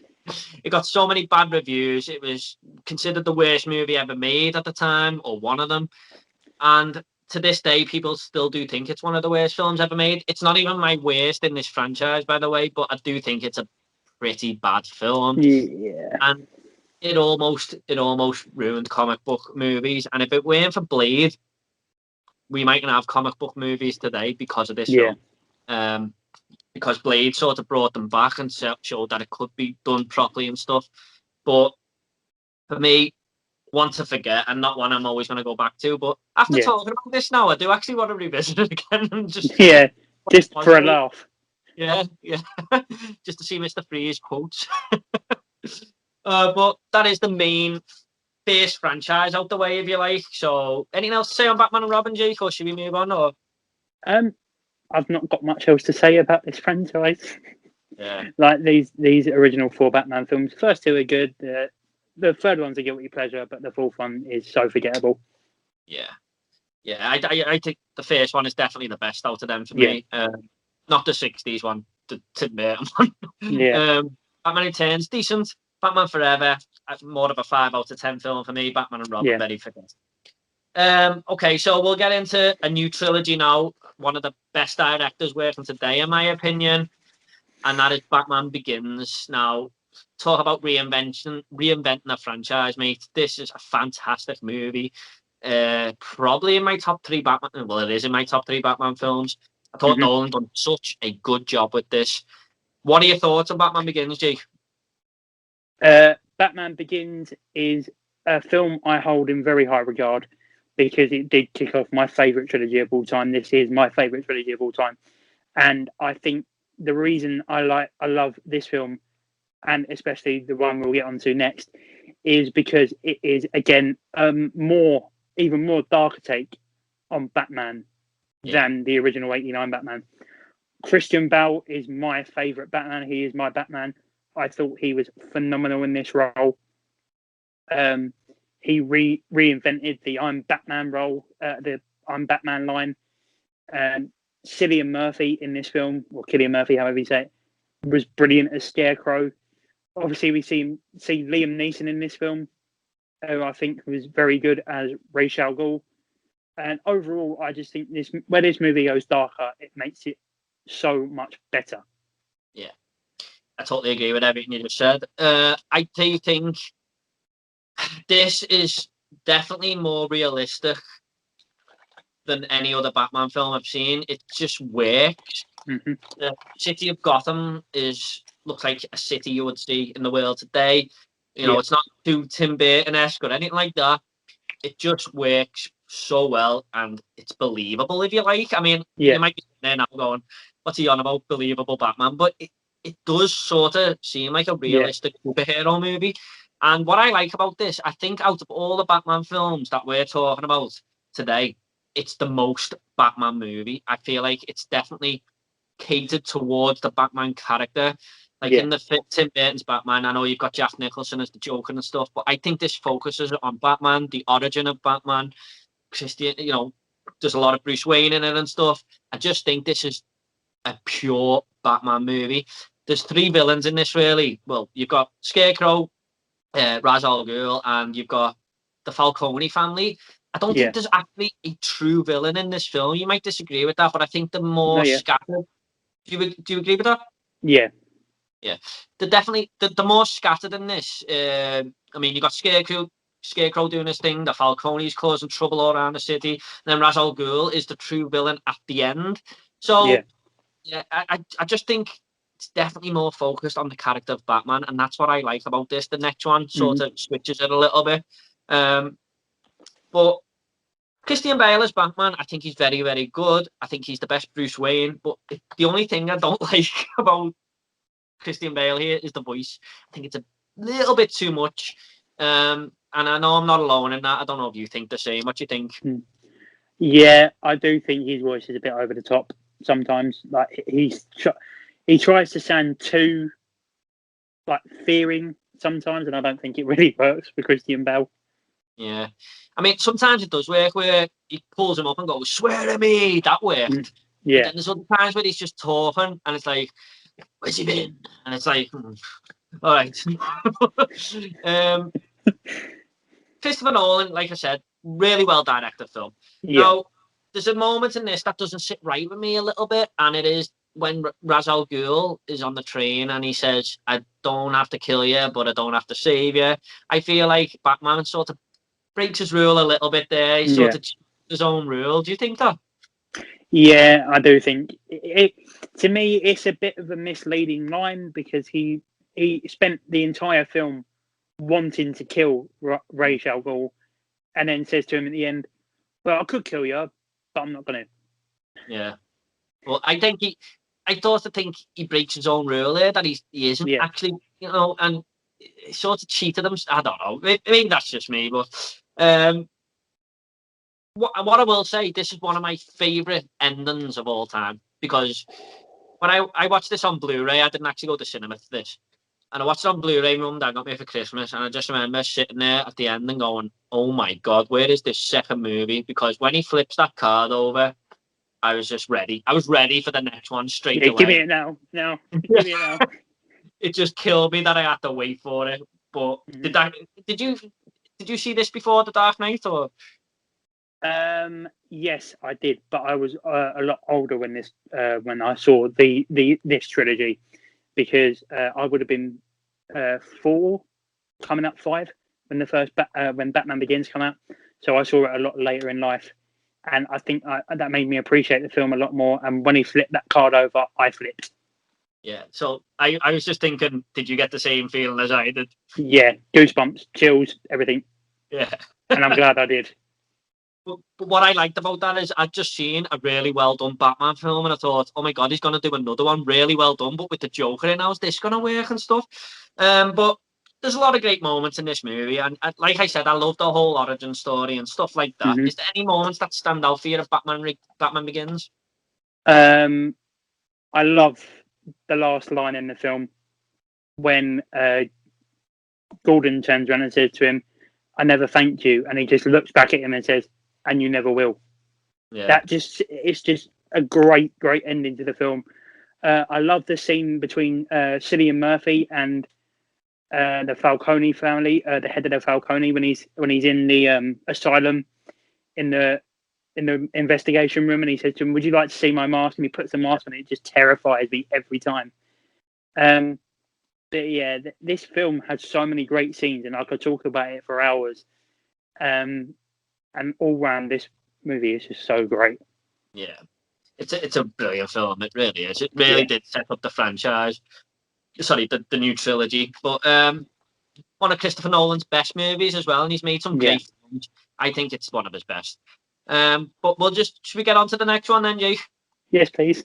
it got so many bad reviews. It was considered the worst movie ever made at the time, or one of them. And to this day, people still do think it's one of the worst films ever made. It's not even my worst in this franchise, by the way, but I do think it's a pretty bad film. Yeah. And it almost ruined comic book movies. And if it weren't for Blade, we mightn't have comic book movies today because of this Yeah. film. Because Blade sort of brought them back and showed that it could be done properly and stuff. But for me, one to forget and not one I'm always going to go back to. But after Yeah. talking about this now, I do actually want to revisit it again and just Yeah. Just for a laugh. Yeah, just to see Mr. Freeze quotes. But that is the main first franchise out the way, if you like. So, anything else to say on Batman and Robin, Jake, or should we move on? Or I've not got much else to say about this franchise. yeah, Like these original 4 Batman films, the first 2 are good. The third one's a guilty pleasure, but the fourth one is so forgettable. yeah. I think the first one is definitely the best out of them for me. Not the '60s one, the Tim Burton one. Yeah. Batman Returns, decent. Batman Forever, more of a 5 out of 10 film for me. Batman and Robin, Yeah. very forgettable. Okay, so we'll get into a new trilogy now. One of the best directors working today, in my opinion, and that is Batman Begins. Now, talk about reinventing a franchise, mate. This is a fantastic movie. Probably in my top 3 Batman. Well, it is in my top 3 Batman films. I thought Nolan done such a good job with this. What are your thoughts on Batman Begins, Jake? Batman Begins is a film I hold in very high regard because it did kick off my favourite trilogy of all time. This is my favourite trilogy of all time, and I think the reason I love this film, and especially the one we'll get onto next, is because it is again even more darker take on Batman than the original '89 Batman. Christian Bale is my favourite Batman. He is my Batman. I thought he was phenomenal in this role. He reinvented the "I'm Batman" role, the "I'm Batman" line. Cillian Murphy in this film, or Cillian Murphy, however you say it, was brilliant as Scarecrow. Obviously, we see Liam Neeson in this film, who I think was very good as Ra's al Ghul. And overall, I just think where this movie goes darker, it makes it so much better. Yeah, I totally agree with everything you just said. I do think this is definitely more realistic than any other Batman film I've seen. It just works. Mm-hmm. The city of Gotham looks like a city you would see in the world today. You know, it's not too Tim Burton-esque or anything like that. It just works so well, and it's believable, if you like. I mean, you might be sitting there now going, what's he on about, believable Batman? But it does sort of seem like a realistic superhero movie. And what I like about this, I think out of all the Batman films that we're talking about today, it's the most Batman movie. I feel like it's definitely catered towards the Batman character. Like in the Tim Burton's Batman, I know you've got Jack Nicholson as the Joker and stuff, but I think this focuses on Batman, the origin of Batman. Christian, you know, there's a lot of Bruce Wayne in it and stuff. I just think this is a pure Batman movie. There's 3 villains in this, really. Well, you've got Scarecrow, Ra's al Ghul, and you've got the Falcone family. I don't think there's actually a true villain in this film. You might disagree with that, but I think the more scattered. Do you agree with that? Yeah. Yeah, they're definitely the more scattered in this. I mean, you got Scarecrow doing his thing. The Falcone's causing trouble all around the city. And then Ra's al Ghul is the true villain at the end. So yeah, I just think it's definitely more focused on the character of Batman, and that's what I like about this. The next one sort of switches it a little bit. But Christian Bale as Batman, I think he's very, very good. I think he's the best Bruce Wayne. But the only thing I don't like about Christian Bale here is the voice. I think it's a little bit too much. And I know I'm not alone in that. I don't know if you think the same. What do you think? Yeah, I do think his voice is a bit over the top sometimes. Like he tries to sound too like fearing sometimes, and I don't think it really works for Christian Bale. Yeah, I mean sometimes it does work where he pulls him up and goes, "Swear to me," that worked. Yeah. And then there's other times where he's just talking, and it's like, "Where's he been?" And it's like, all right. Christopher Nolan, like I said, really well directed film. Now, there's a moment in this that doesn't sit right with me a little bit, and it is when Ra's al Ghul is on the train and he says, "I don't have to kill you, but I don't have to save you." I feel like Batman sort of breaks his rule a little bit there. He sort of changes his own rule. Do you think that? Yeah, I do think it. To me, it's a bit of a misleading line because he spent the entire film wanting to kill Ra's al Ghul, and then says to him at the end, "Well, I could kill you, but I'm not going to." Yeah. Well, I think I thought he breaks his own rule there that he isn't actually, you know, and he sort of cheated him. I don't know. Maybe that's just me, but what I will say, this is one of my favourite endings of all time because when I watched this on Blu-ray, I didn't actually go to cinema for this. And I watched it on Blu-ray. Mum and Dad got me for Christmas, and I just remember sitting there at the end and going, "Oh my God, where is this second movie?" Because when he flips that card over, I was just ready. I was ready for the next one straight away. Give me it now. Give me it now. It just killed me that I had to wait for it. But did you see this before The Dark Knight or? Yes, I did, but I was a lot older when I saw this trilogy because I would have been 4, coming up 5 when the first when Batman Begins come out. So I saw it a lot later in life, and I think that made me appreciate the film a lot more. And when he flipped that card over, I flipped. Yeah. So I was just thinking, did you get the same feeling as I did? Yeah, goosebumps, chills, everything. Yeah. And I'm glad I did. But what I liked about that is I'd just seen a really well done Batman film and I thought, oh my God, he's going to do another one really well done, but with the Joker in, how's this going to work and stuff? But there's a lot of great moments in this movie. And like I said, I love the whole origin story and stuff like that. Is there any moments that stand out for you of Batman Begins? I love the last line in the film when Gordon turns around and says to him, "I never thanked you," and he just looks back at him and says, "And you never will." Yeah. It's just a great ending to the film. I love the scene between Cillian Murphy and the Falcone family, the head of the Falcone, when he's in the asylum in the investigation room, and he says to him, "Would you like to see my mask?" And he puts the mask on. It just terrifies me every time. But yeah, this film has so many great scenes, and I could talk about it for hours. And all round, this movie is just so great. Yeah. It's a brilliant film. It really is. It really did set up the franchise. Sorry, the new trilogy. But one of Christopher Nolan's best movies as well, and he's made some great films. I think it's one of his best. But should we get on to the next one then, Jake? Yes, please.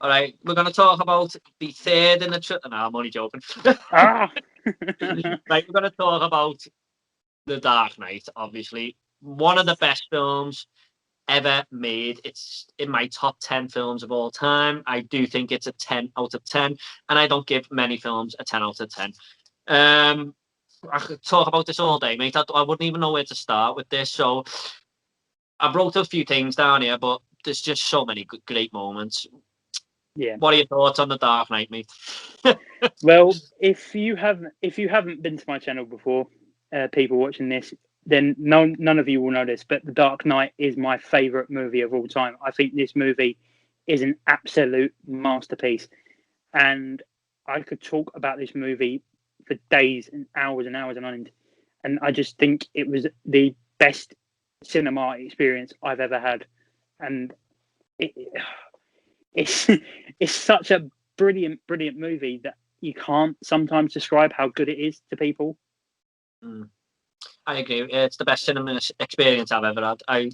All right, we're going to talk about the third in the no, I'm only joking. Right, we're going to talk about The Dark Knight, obviously. One of the best films ever made. It's in my top 10 films of all time. I do think it's a 10 out of 10, and I don't give many films a 10 out of 10. I could talk about this all day, mate. I wouldn't even know where to start with this. So I wrote a few things down here, but there's just so many great moments. Yeah. What are your thoughts on The Dark Knight, mate? Well, if you haven't been to my channel before, people watching this, then none of you will know this, but The Dark Knight is my favourite movie of all time. I think this movie is an absolute masterpiece, and I could talk about this movie for days and hours on end. And I just think it was the best cinema experience I've ever had, and it's such a brilliant movie that you can't sometimes describe how good it is to people. I agree. It's the best cinema experience I've ever had. I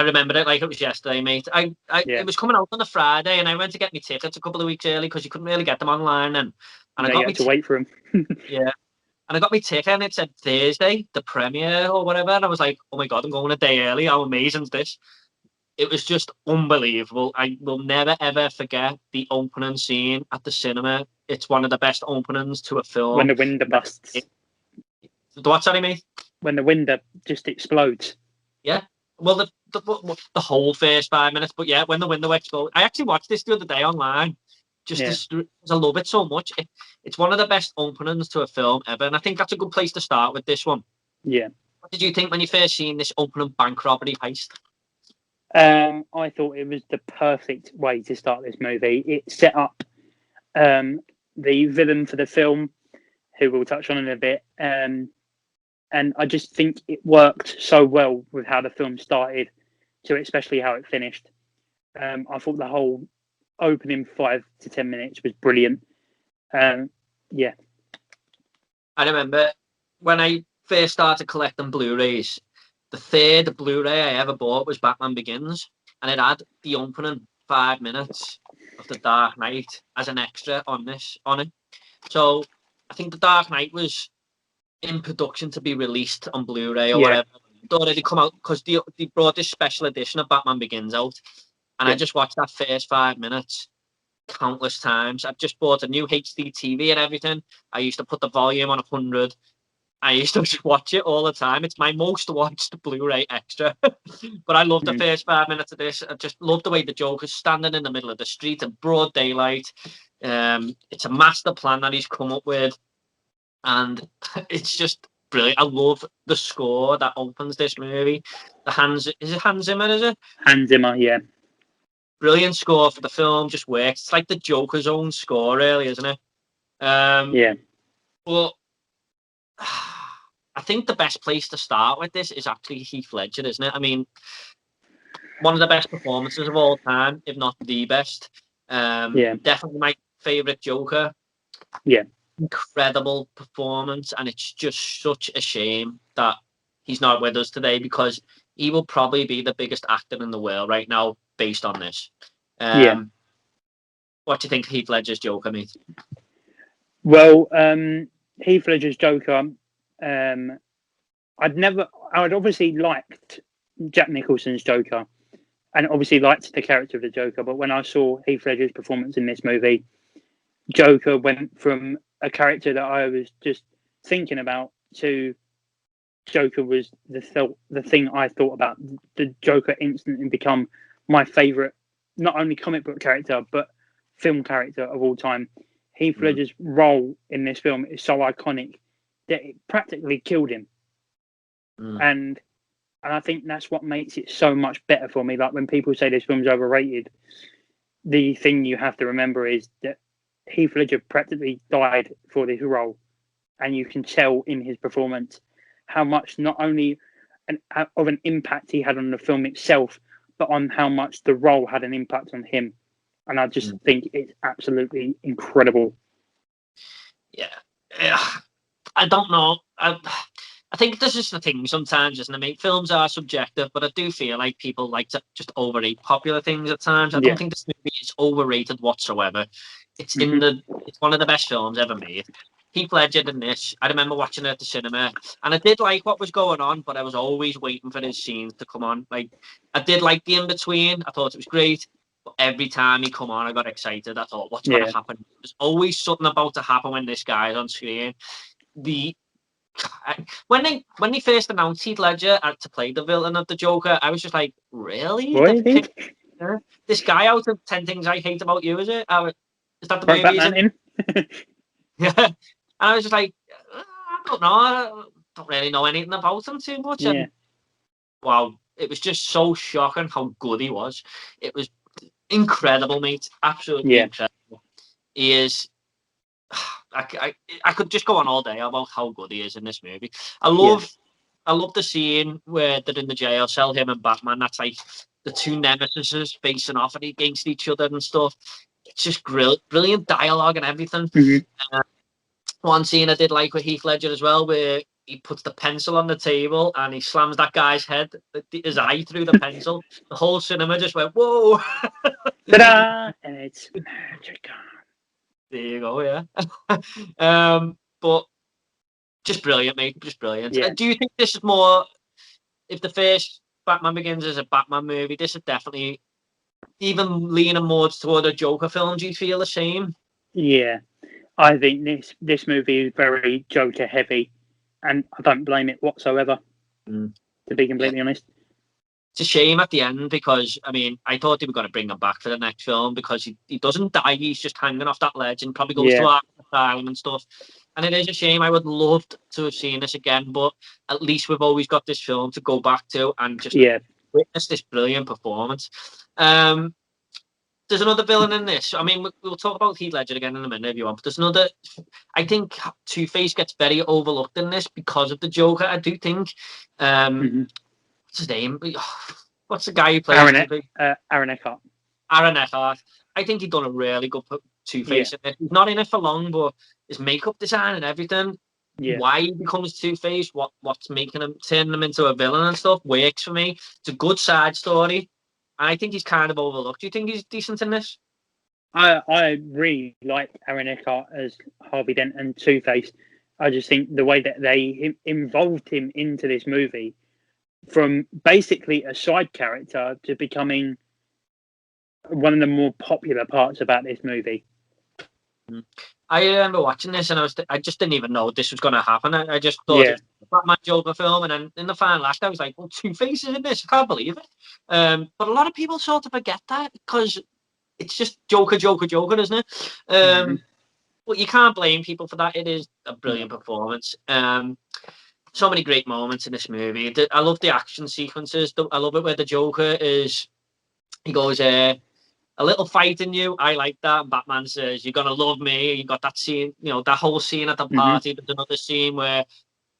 remember it like it was yesterday, mate. It was coming out on a Friday, and I went to get my tickets a couple of weeks early because you couldn't really get them online, and I got me to wait for them. Yeah, and I got my ticket, and it said Thursday, the premiere or whatever, and I was like, "Oh my god, I'm going a day early! How amazing is this?" It was just unbelievable. I will never ever forget the opening scene at the cinema. It's one of the best openings to a film. When the window busts. What's that, mate? When the window just explodes. Yeah. Well, the whole first 5 minutes, but yeah, when the window explodes. I actually watched this the other day online. Just I love it so much. It's one of the best openings to a film ever, and I think that's a good place to start with this one. Yeah. What did you think when you first seen this opening bank robbery heist? I thought it was the perfect way to start this movie. It set up the villain for the film, who we'll touch on in a bit, and I just think it worked so well with how the film started to especially how it finished. I thought the whole opening 5 to 10 minutes was brilliant. Yeah. I remember when I first started collecting Blu-rays, the third Blu-ray I ever bought was Batman Begins, and it had the opening 5 minutes of The Dark Knight as an extra on it. So I think The Dark Knight was in production to be released on Blu-ray or whatever. It already come out because they brought this special edition of Batman Begins out, and I just watched that first 5 minutes countless times. I've just bought a new HD TV and everything. I used to put the volume on 100. I used to just watch it all the time. It's my most watched Blu-ray extra. But I love the first 5 minutes of this. I just love the way the Joker's standing in the middle of the street in broad daylight. It's a master plan that he's come up with, and it's just brilliant. I love the score that opens this movie. Is it Hans Zimmer? Is it Hans Zimmer? Yeah. Brilliant score for the film. Just works. It's like the Joker's own score, really, isn't it? Yeah. But I think the best place to start with this is actually Heath Ledger, isn't it? I mean, one of the best performances of all time, if not the best. Definitely my favourite Joker. Yeah. Incredible performance, and it's just such a shame that he's not with us today, because he will probably be the biggest actor in the world right now based on this. What do you think of Heath Ledger's Joker, mate? Well, Heath Ledger's Joker, I'd obviously liked Jack Nicholson's Joker, and obviously liked the character of the Joker, but when I saw Heath Ledger's performance in this movie, Joker went from a character that I was just thinking about to Joker was the thing I thought about. The Joker instantly become my favourite, not only comic book character, but film character of all time. Heath Ledger's role in this film is so iconic that it practically killed him. And I think that's what makes it so much better for me. Like when people say this film's overrated, the thing you have to remember is that Heath Ledger practically died for this role. And you can tell in his performance how much not only of an impact he had on the film itself, but on how much the role had an impact on him. And I just think it's absolutely incredible. Yeah. I don't know. I think this is the thing sometimes, isn't it, mate? Films are subjective, but I do feel like people like to just overrate popular things at times. I don't think this movie is overrated whatsoever. It's it's one of the best films ever made. Heath Ledger in this, I remember watching it at the cinema, and I did like what was going on, but I was always waiting for his scenes to come on. Like, I did like the in-between. I thought it was great. But every time he come on, I got excited. I thought, what's going to happen? There's always something about to happen when this guy's on screen. When they first announced Heath Ledger to play the villain of the Joker, I was just like, really? This guy out of 10 Things I Hate About You, is it? Is that the movie? Batman in? Yeah. And I was just like, I don't know. I don't really know anything about him too much. And wow, it was just so shocking how good he was. It was incredible, mate. Absolutely incredible. He is. I could just go on all day about how good he is in this movie. I love the scene where they're in the jail cell, him and Batman. That's like the two nemesises facing off against each other and stuff. It's just brilliant dialogue and everything. One scene I did like with Heath Ledger as well, where he puts the pencil on the table and he slams that guy's his eye through the pencil. The whole cinema just went, whoa! Ta-da! And it's magic. There you go, yeah. But just brilliant, mate. Just brilliant. Do you think this is more, if the first Batman Begins is a Batman movie, this is definitely even leaning more toward a Joker film? Do you feel the same? Yeah. I think this movie is very Joker heavy, and I don't blame it whatsoever, to be completely honest. It's a shame at the end because, I mean, I thought they were going to bring him back for the next film because he doesn't die. He's just hanging off that ledge and probably goes to our asylum and stuff. And it is a shame. I would love to have seen this again, but at least we've always got this film to go back to and just witness this brilliant performance. There's another villain in this. I mean, we'll talk about Heath Ledger again in a minute if you want. But there's another. I think Two-Face gets very overlooked in this because of the Joker. I do think. What's his name? What's the guy who plays Aaron Eckhart. Aaron Eckhart. I think he's done a really good Two-Face in it. He's not in it for long, but his makeup design and everything, why he becomes Two-Face, what's turning him into a villain and stuff, works for me. It's a good side story. I think he's kind of overlooked. Do you think he's decent in this? I really like Aaron Eckhart as Harvey Dent and Two-Face. I just think the way that they involved him into this movie, from basically a side character to becoming one of the more popular parts about this movie. I remember watching this and I just didn't even know this was going to happen. I just thought it was a Batman Joker film, and then in the final act I was like, well, Two-Face is in this. I can't believe it. But a lot of people sort of forget that because it's just Joker, isn't it? But you can't blame people for that. It is a brilliant performance. So many great moments in this movie. I love the action sequences. I love it where the Joker he goes, a little fight in you. I like that. And Batman says, you're going to love me. You got that scene, that whole scene at the party. There's another scene where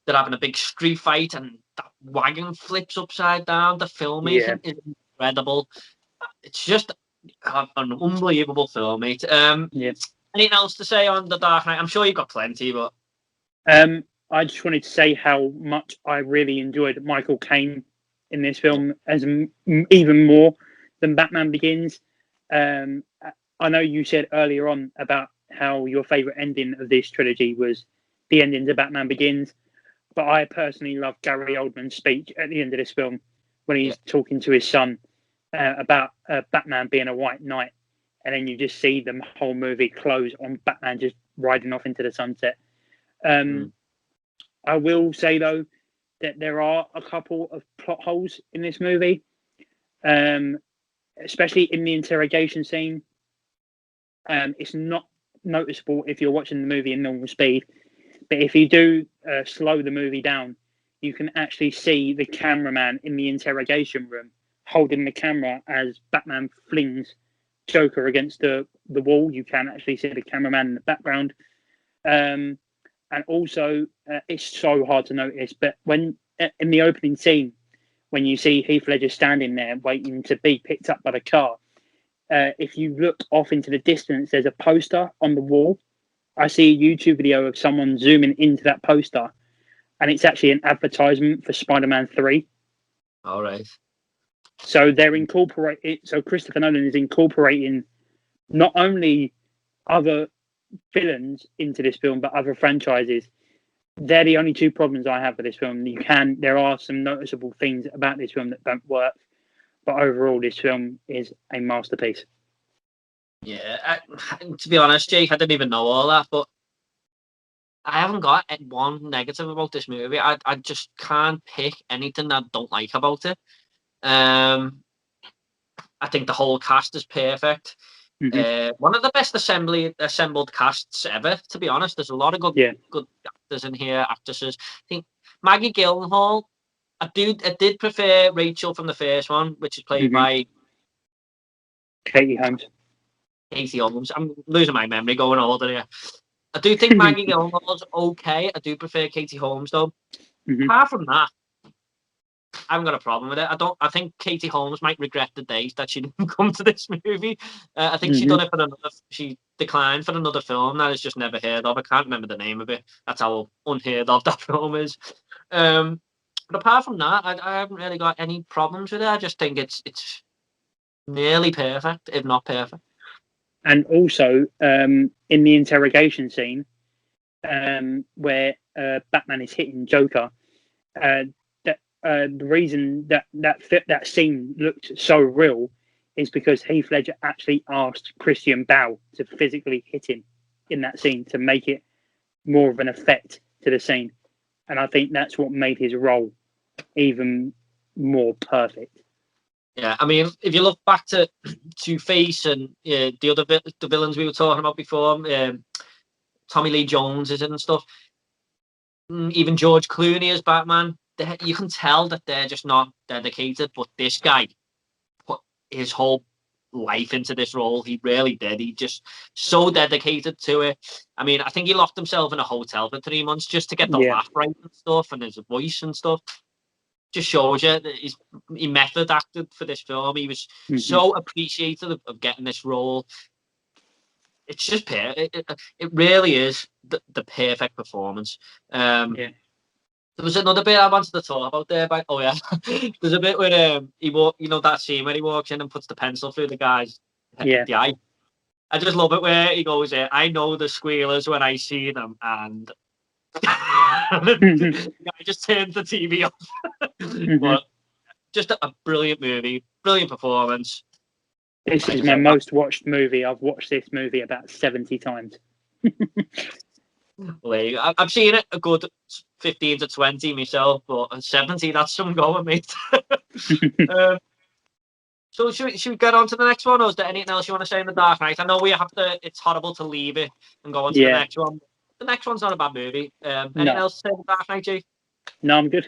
they're having a big street fight and that wagon flips upside down. The filmmaking is incredible. It's just an unbelievable film, mate. Anything else to say on The Dark Knight? I'm sure you've got plenty, but... I just wanted to say how much I really enjoyed Michael Caine in this film, as even more than Batman Begins. I know you said earlier on about how your favourite ending of this trilogy was the ending to Batman Begins, but I personally love Gary Oldman's speech at the end of this film when he's talking to his son about Batman being a white knight, and then you just see the whole movie close on Batman just riding off into the sunset. I will say though that there are a couple of plot holes in this movie, especially in the interrogation scene. It's not noticeable if you're watching the movie in normal speed, but if you do slow the movie down, you can actually see the cameraman in the interrogation room holding the camera as Batman flings Joker against the wall. You can actually see the cameraman in the background. And also, it's so hard to notice, but when in the opening scene, when you see Heath Ledger standing there waiting to be picked up by the car, if you look off into the distance, there's a poster on the wall. I see a YouTube video of someone zooming into that poster, and it's actually an advertisement for Spider-Man 3. All right. So they're incorporating. So Christopher Nolan is incorporating not only other villains into this film, but other franchises. They're the only two problems I have with this film. There are some noticeable things about this film that don't work, but overall, this film is a masterpiece. Yeah, to be honest, Jake, I didn't even know all that, but I haven't got one negative about this movie. I just can't pick anything that I don't like about it. I think the whole cast is perfect. One of the best assembled casts ever, to be honest. There's a lot of good actors in here, actresses. I think Maggie Gyllenhaal. I did prefer Rachel from the first one, which is played by Katie Holmes. Katie Holmes. I'm losing my memory going older here. I do think Maggie Gyllenhaal's okay. I do prefer Katie Holmes though. Apart from that, I haven't got a problem with it. I think Katie Holmes might regret the days that she didn't come to this movie. I think she done it for another. She declined for another film that is just never heard of. I can't remember the name of it. That's how unheard of that film is. But apart from that, I haven't really got any problems with it. I just think it's nearly perfect, if not perfect. And also, in the interrogation scene, where Batman is hitting Joker, the reason that scene looked so real is because Heath Ledger actually asked Christian Bale to physically hit him in that scene to make it more of an effect to the scene. And I think that's what made his role even more perfect. Yeah, I mean, if you look back to Two-Face and the villains we were talking about before, Tommy Lee Jones is in and stuff. Even George Clooney as Batman, you can tell that they're just not dedicated. But this guy put his whole life into this role. He really did. He just so dedicated to it. I mean, I think he locked himself in a hotel for 3 months just to get the laugh right and stuff, and his voice and stuff. Just shows you that he method acted for this film. He was so appreciative of getting this role. It's just it really is the perfect performance. There was another bit I wanted to talk about there. But there's a bit where that scene where he walks in and puts the pencil through the guy's the eye. I just love it where he goes, I know the squealers when I see them, and the guy just turns the TV off. But just a brilliant movie, brilliant performance. This is my most watched movie. I've watched this movie about 70 times. Well, I've seen it a good 15 to 20 myself, but 70, that's some going, mate. So should we get on to the next one, or is there anything else you want to say in The Dark Knight? I know it's horrible to leave it and go on to the next one. The next one's not a bad movie. Anything else to say in The Dark Knight, G? No, I'm good.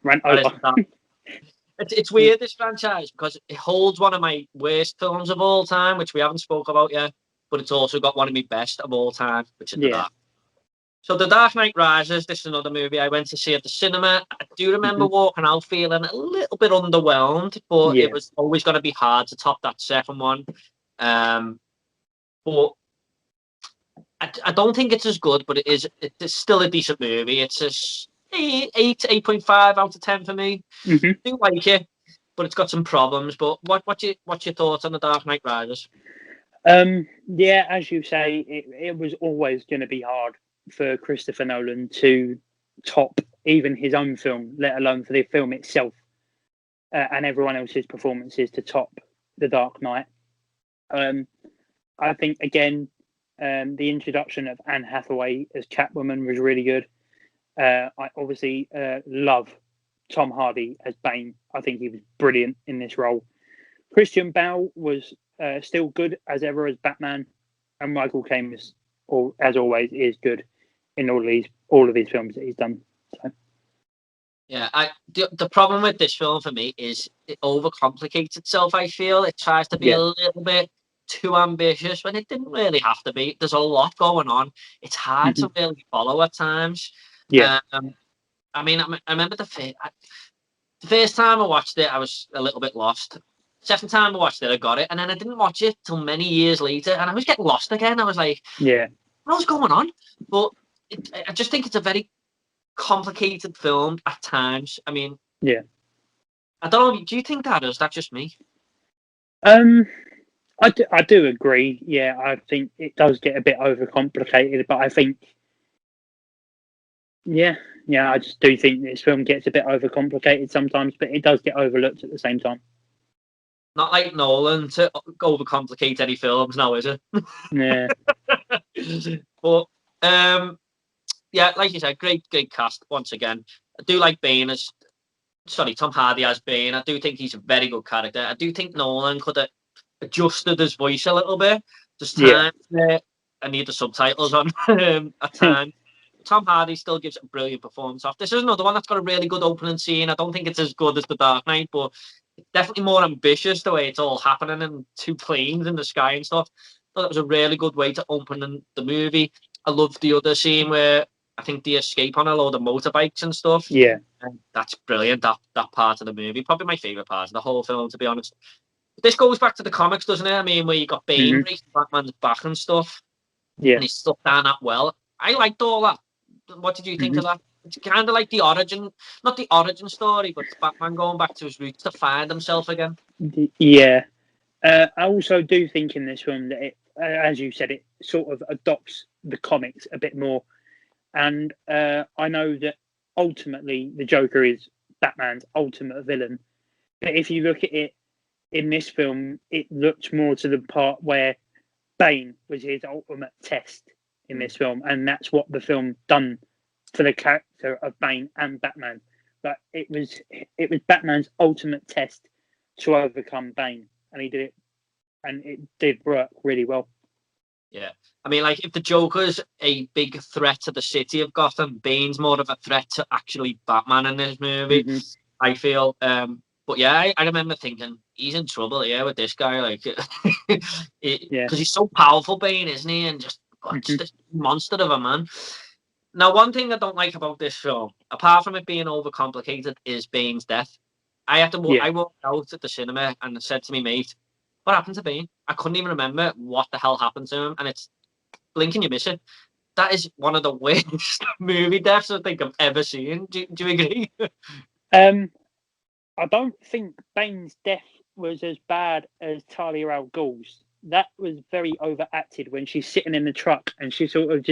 Rant over. It's weird, this franchise, because it holds one of my worst films of all time, which we haven't spoke about yet, but it's also got one of my best of all time, which is The Dark. So The Dark Knight Rises, this is another movie I went to see at the cinema. I do remember walking out feeling a little bit underwhelmed, but it was always going to be hard to top that second one. But I don't think it's as good, but it's still a decent movie. It's a 8.5 out of 10 for me. I do like it, but it's got some problems. But what's your thoughts on The Dark Knight Rises? As you say, it was always going to be hard for Christopher Nolan to top even his own film, let alone for the film itself and everyone else's performances to top The Dark Knight. I think, again, the introduction of Anne Hathaway as Catwoman was really good. I obviously love Tom Hardy as Bane. I think he was brilliant in this role. Christian Bale was still good as ever as Batman, and Michael Caine is, or as always, is good in all of these films that he's done. So. Yeah, the problem with this film for me is it overcomplicates itself. I feel it tries to be a little bit too ambitious when it didn't really have to be. There's a lot going on. It's hard to really follow at times. Yeah. I mean, I remember the first time I watched it, I was a little bit lost. Second time I watched it, I got it, and then I didn't watch it till many years later, and I was getting lost again. I was like, yeah, what's going on? But I just think it's a very complicated film at times. I mean, yeah. I don't know. Do you think that, or is that just me? I do agree. Yeah, I think it does get a bit overcomplicated, but I think, yeah, I just do think this film gets a bit overcomplicated sometimes, but it does get overlooked at the same time. Not like Nolan to overcomplicate any films now, is it? Yeah. But yeah, like you said, great cast once again. I do like Bane as, Tom Hardy as Bane. I do think he's a very good character. I do think Nolan could have adjusted his voice a little bit. There's times where I need the subtitles on at times. Tom Hardy still gives a brilliant performance off. This is another one that's got a really good opening scene. I don't think it's as good as The Dark Knight, but it's definitely more ambitious the way it's all happening in two planes in the sky and stuff. I thought that was a really good way to open the movie. I loved the other scene where I think they escape on a load of motorbikes and stuff. Yeah. And that's brilliant, that part of the movie. Probably my favourite part of the whole film, to be honest. But this goes back to the comics, doesn't it? I mean, where you got Bane breaking Batman's back and stuff. Yeah. And he's stuck down that well. I liked all that. What did you think of that? It's kind of like the origin, not the origin story, but it's Batman going back to his roots to find himself again. Yeah. I also do think in this film that it, as you said, it sort of adopts the comics a bit more. And I know that ultimately the Joker is Batman's ultimate villain. But if you look at it in this film, it looks more to the part where Bane was his ultimate test in this film, and that's what the film done for the character of Bane and Batman. But it was Batman's ultimate test to overcome Bane, and he did it, and it did work really well. Yeah, I mean, like if the Joker's a big threat to the city of Gotham, Bane's more of a threat to actually Batman in this movie. I feel. But yeah, I remember thinking he's in trouble here with this guy, like, because he's so powerful, Bane, isn't he? And just this monster of a man. Now, one thing I don't like about this film, apart from it being overcomplicated, is Bane's death. I walked out at the cinema and said to me mate, "What happened to Bane?" I couldn't even remember what the hell happened to him, and it's blink and you miss it. That is one of the worst movie deaths I think I've ever seen. Do you agree? I don't think Bane's death was as bad as Talia al Ghul's. That was very overacted when she's sitting in the truck and she sort of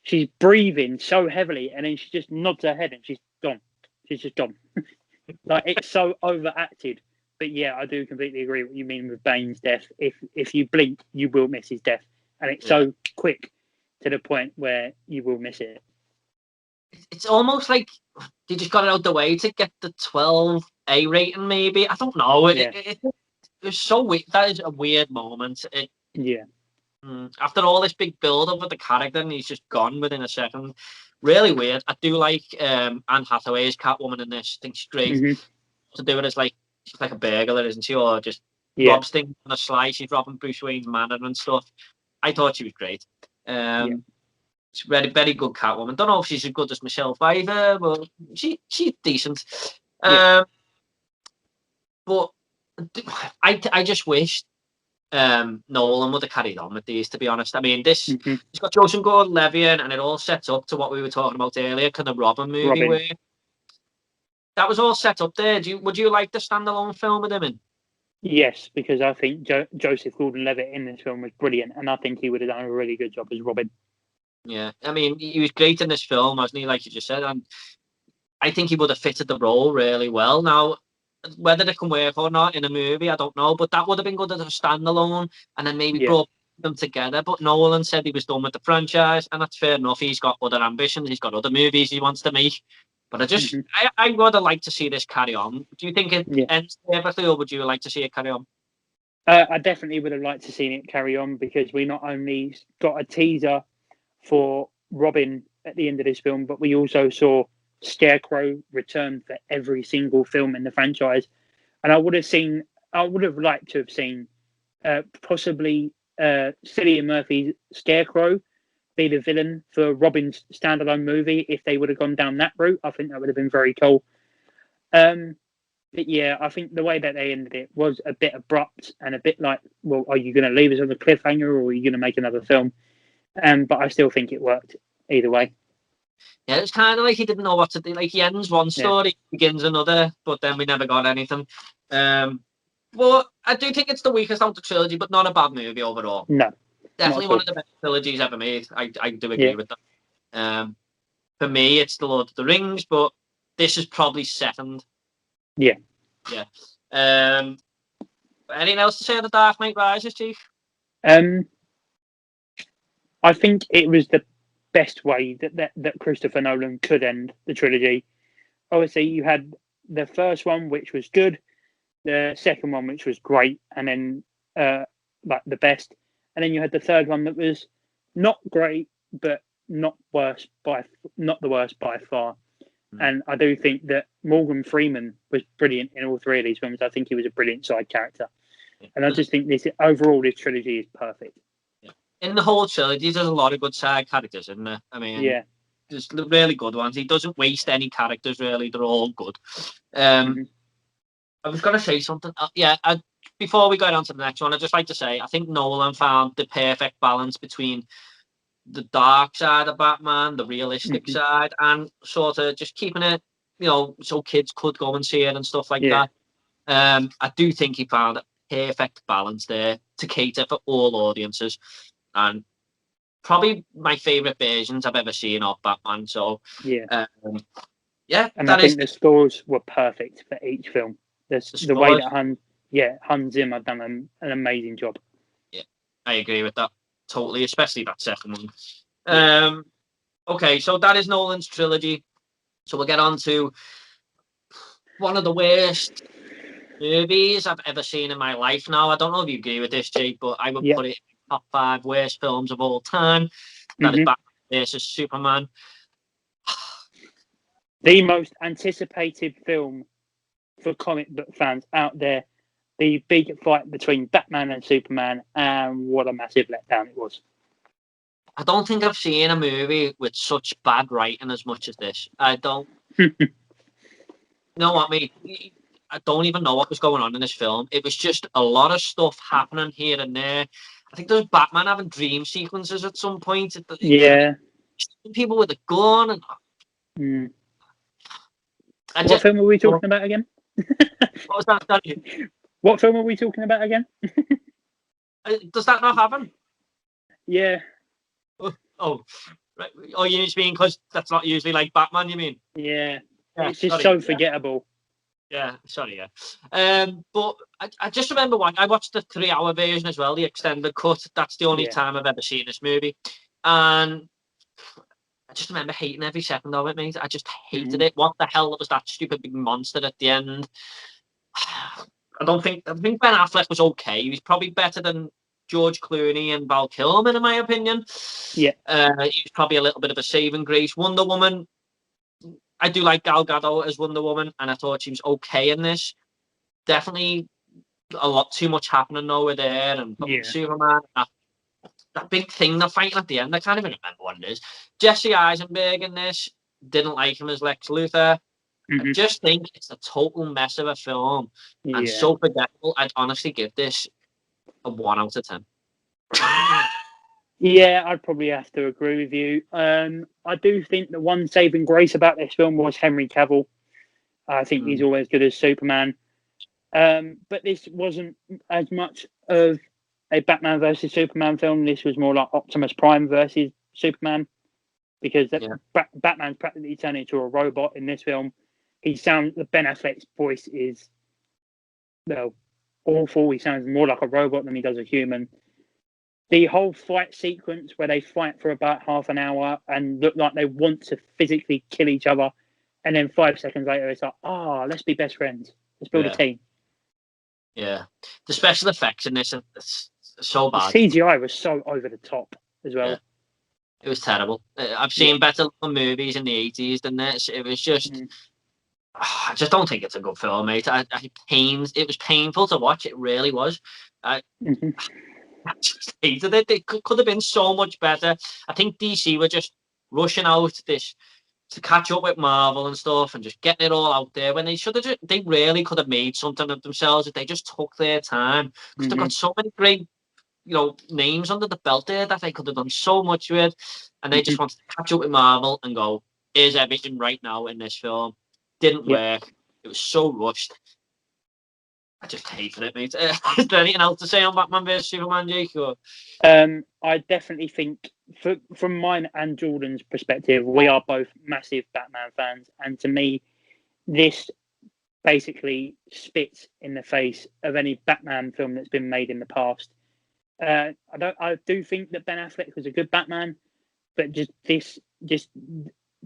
she's breathing so heavily and then she just nods her head and she's gone. She's just gone. Like, it's so overacted. But yeah, I do completely agree what you mean with Bane's death. If you blink, you will miss his death. And it's so quick to the point where you will miss it. It's almost like they just got it out the way to get the 12A rating, maybe. I don't know. It was so weird. That is a weird moment. After all this big build-up with the character, and he's just gone within a second. Really weird. I do like Anne Hathaway's Catwoman in this. I think she's great. To do it as she's like a burglar, isn't she? Or just robs things on a sly. She's robbing Bruce Wayne's manor and stuff. I thought she was great. She's very, very good Catwoman. Don't know if she's as good as Michelle Pfeiffer, but she's decent. But I just wish Nolan would have carried on with these, to be honest. I mean, it's got Joseph Gordon-Levitt and it all sets up to what we were talking about earlier, kind of Robin movie where that was all set up there. Would you like the standalone film with him in? Yes, because I think Joseph Gordon-Levitt in this film was brilliant, and I think he would have done a really good job as Robin. Yeah, I mean, he was great in this film, wasn't he? Like you just said, and I think he would have fitted the role really well. Now, whether it can work or not in a movie, I don't know, but that would have been good as a standalone, and then maybe brought them together. But Nolan said he was done with the franchise, and that's fair enough. He's got other ambitions. He's got other movies he wants to make. But I would have liked to see this carry on. Do you think it ends perfectly, or would you like to see it carry on? I definitely would have liked to see it carry on, because we not only got a teaser for Robin at the end of this film, but we also saw Scarecrow return for every single film in the franchise. And I would have liked to have seen possibly Cillian Murphy's Scarecrow be the villain for Robin's standalone movie. If they would have gone down that route, I think that would have been very cool. But yeah, I think the way that they ended it was a bit abrupt and a bit like, well, are you going to leave us on a cliffhanger, or are you going to make another film? But I still think it worked either way. Yeah, it's kind of like he didn't know what to do. Like, he ends one story, begins another, but then we never got anything. But I do think it's the weakest out of the trilogy, but not a bad movie overall. No. Definitely one of the best trilogies ever made. I do agree with that. For me, it's The Lord of the Rings, but this is probably second. Yeah. Yeah. Anything else to say on The Dark Knight Rises, Chief? I think it was the best way that Christopher Nolan could end the trilogy. Obviously, you had the first one, which was good, the second one, which was great, and then like the best, and then you had the third one that was not great, but not the worst by far. And I do think that Morgan Freeman was brilliant in all three of these films. I think he was a brilliant side character. And I just think this trilogy is perfect. In the whole trilogy, there's a lot of good side characters, isn't there? I mean, there's really good ones. He doesn't waste any characters, really. They're all good. I was going to say something. Before we go on to the next one, I'd just like to say, I think Nolan found the perfect balance between the dark side of Batman, the realistic side, and sort of just keeping it, so kids could go and see it and stuff like that. I do think he found a perfect balance there to cater for all audiences, and probably my favorite versions I've ever seen of Batman. So and I think the scores were perfect for each film. The way that Hans Zimmer done an amazing job. Yeah, I agree with that totally, especially that second one. Okay, so that is Nolan's trilogy. So we'll get on to one of the worst movies I've ever seen in my life now. I don't know if you agree with this, Jake, but I would put it in top 5 worst films of all time. That is Batman vs Superman. The most anticipated film for comic book fans out there. The big fight between Batman and Superman, and what a massive letdown it was. I don't think I've seen a movie with such bad writing as much as this. I don't. You know what, mate? I don't even know what was going on in this film. It was just a lot of stuff happening here and there. I think there was Batman having dream sequences at some point. People with a gun. What film are we talking about again? What was that? Sorry? What film are we talking about again? Does that not happen? Yeah. Oh, right. Oh, you mean because that's not usually like Batman, you mean? Yeah. It's just so forgettable. Yeah, sorry, but I just remember I watched the 3-hour version as well, the extended cut. That's the only time I've ever seen this movie. And I just remember hating every second of it, mate. I just hated it. What the hell was that stupid big monster at the end? I think Ben Affleck was okay. He was probably better than George Clooney and Val Kilmer, in my opinion. Yeah. He was probably a little bit of a saving grace. Wonder Woman, I do like Gal Gadot as Wonder Woman, and I thought she was okay in this. Definitely a lot too much happening over there, and Superman, that big thing they're fighting at the end. I can't even remember what it is. Jesse Eisenberg in this, didn't like him as Lex Luthor. I just think it's a total mess of a film and so forgettable. I'd honestly give this a 1 out of 10. Yeah, I'd probably have to agree with you. I do think the one saving grace about this film was Henry Cavill. I think he's always good as Superman. But this wasn't as much of a Batman versus Superman film. This was more like Optimus Prime versus Superman, because Batman's practically turned into a robot in this film. Ben Affleck's voice is awful. He sounds more like a robot than he does a human. the whole fight sequence where they fight for about half an hour and look like they want to physically kill each other, and then 5 seconds later it's like, let's be best friends, let's build a team. Yeah, the special effects in this are so bad. The CGI was so over the top as well. Yeah. It was terrible. I've seen better movies in the 80s than this. It was just, I just don't think it's a good film, mate. It was painful to watch. It really was. I just hated it. It could have been so much better. I think DC were just rushing out this to catch up with Marvel and stuff and just getting it all out there when they should have. They really could have made something of themselves if they just took their time. Because they've got so many great names under the belt there that they could have done so much with, and they just wanted to catch up with Marvel and go, here's everything right now in this film. Didn't work. It was so rushed. I just hated it, mate. Is there anything else to say on Batman vs Superman, Jake? Or? I definitely think, from mine and Jordan's perspective, we are both massive Batman fans, and to me, this basically spits in the face of any Batman film that's been made in the past. I do think that Ben Affleck was a good Batman, but this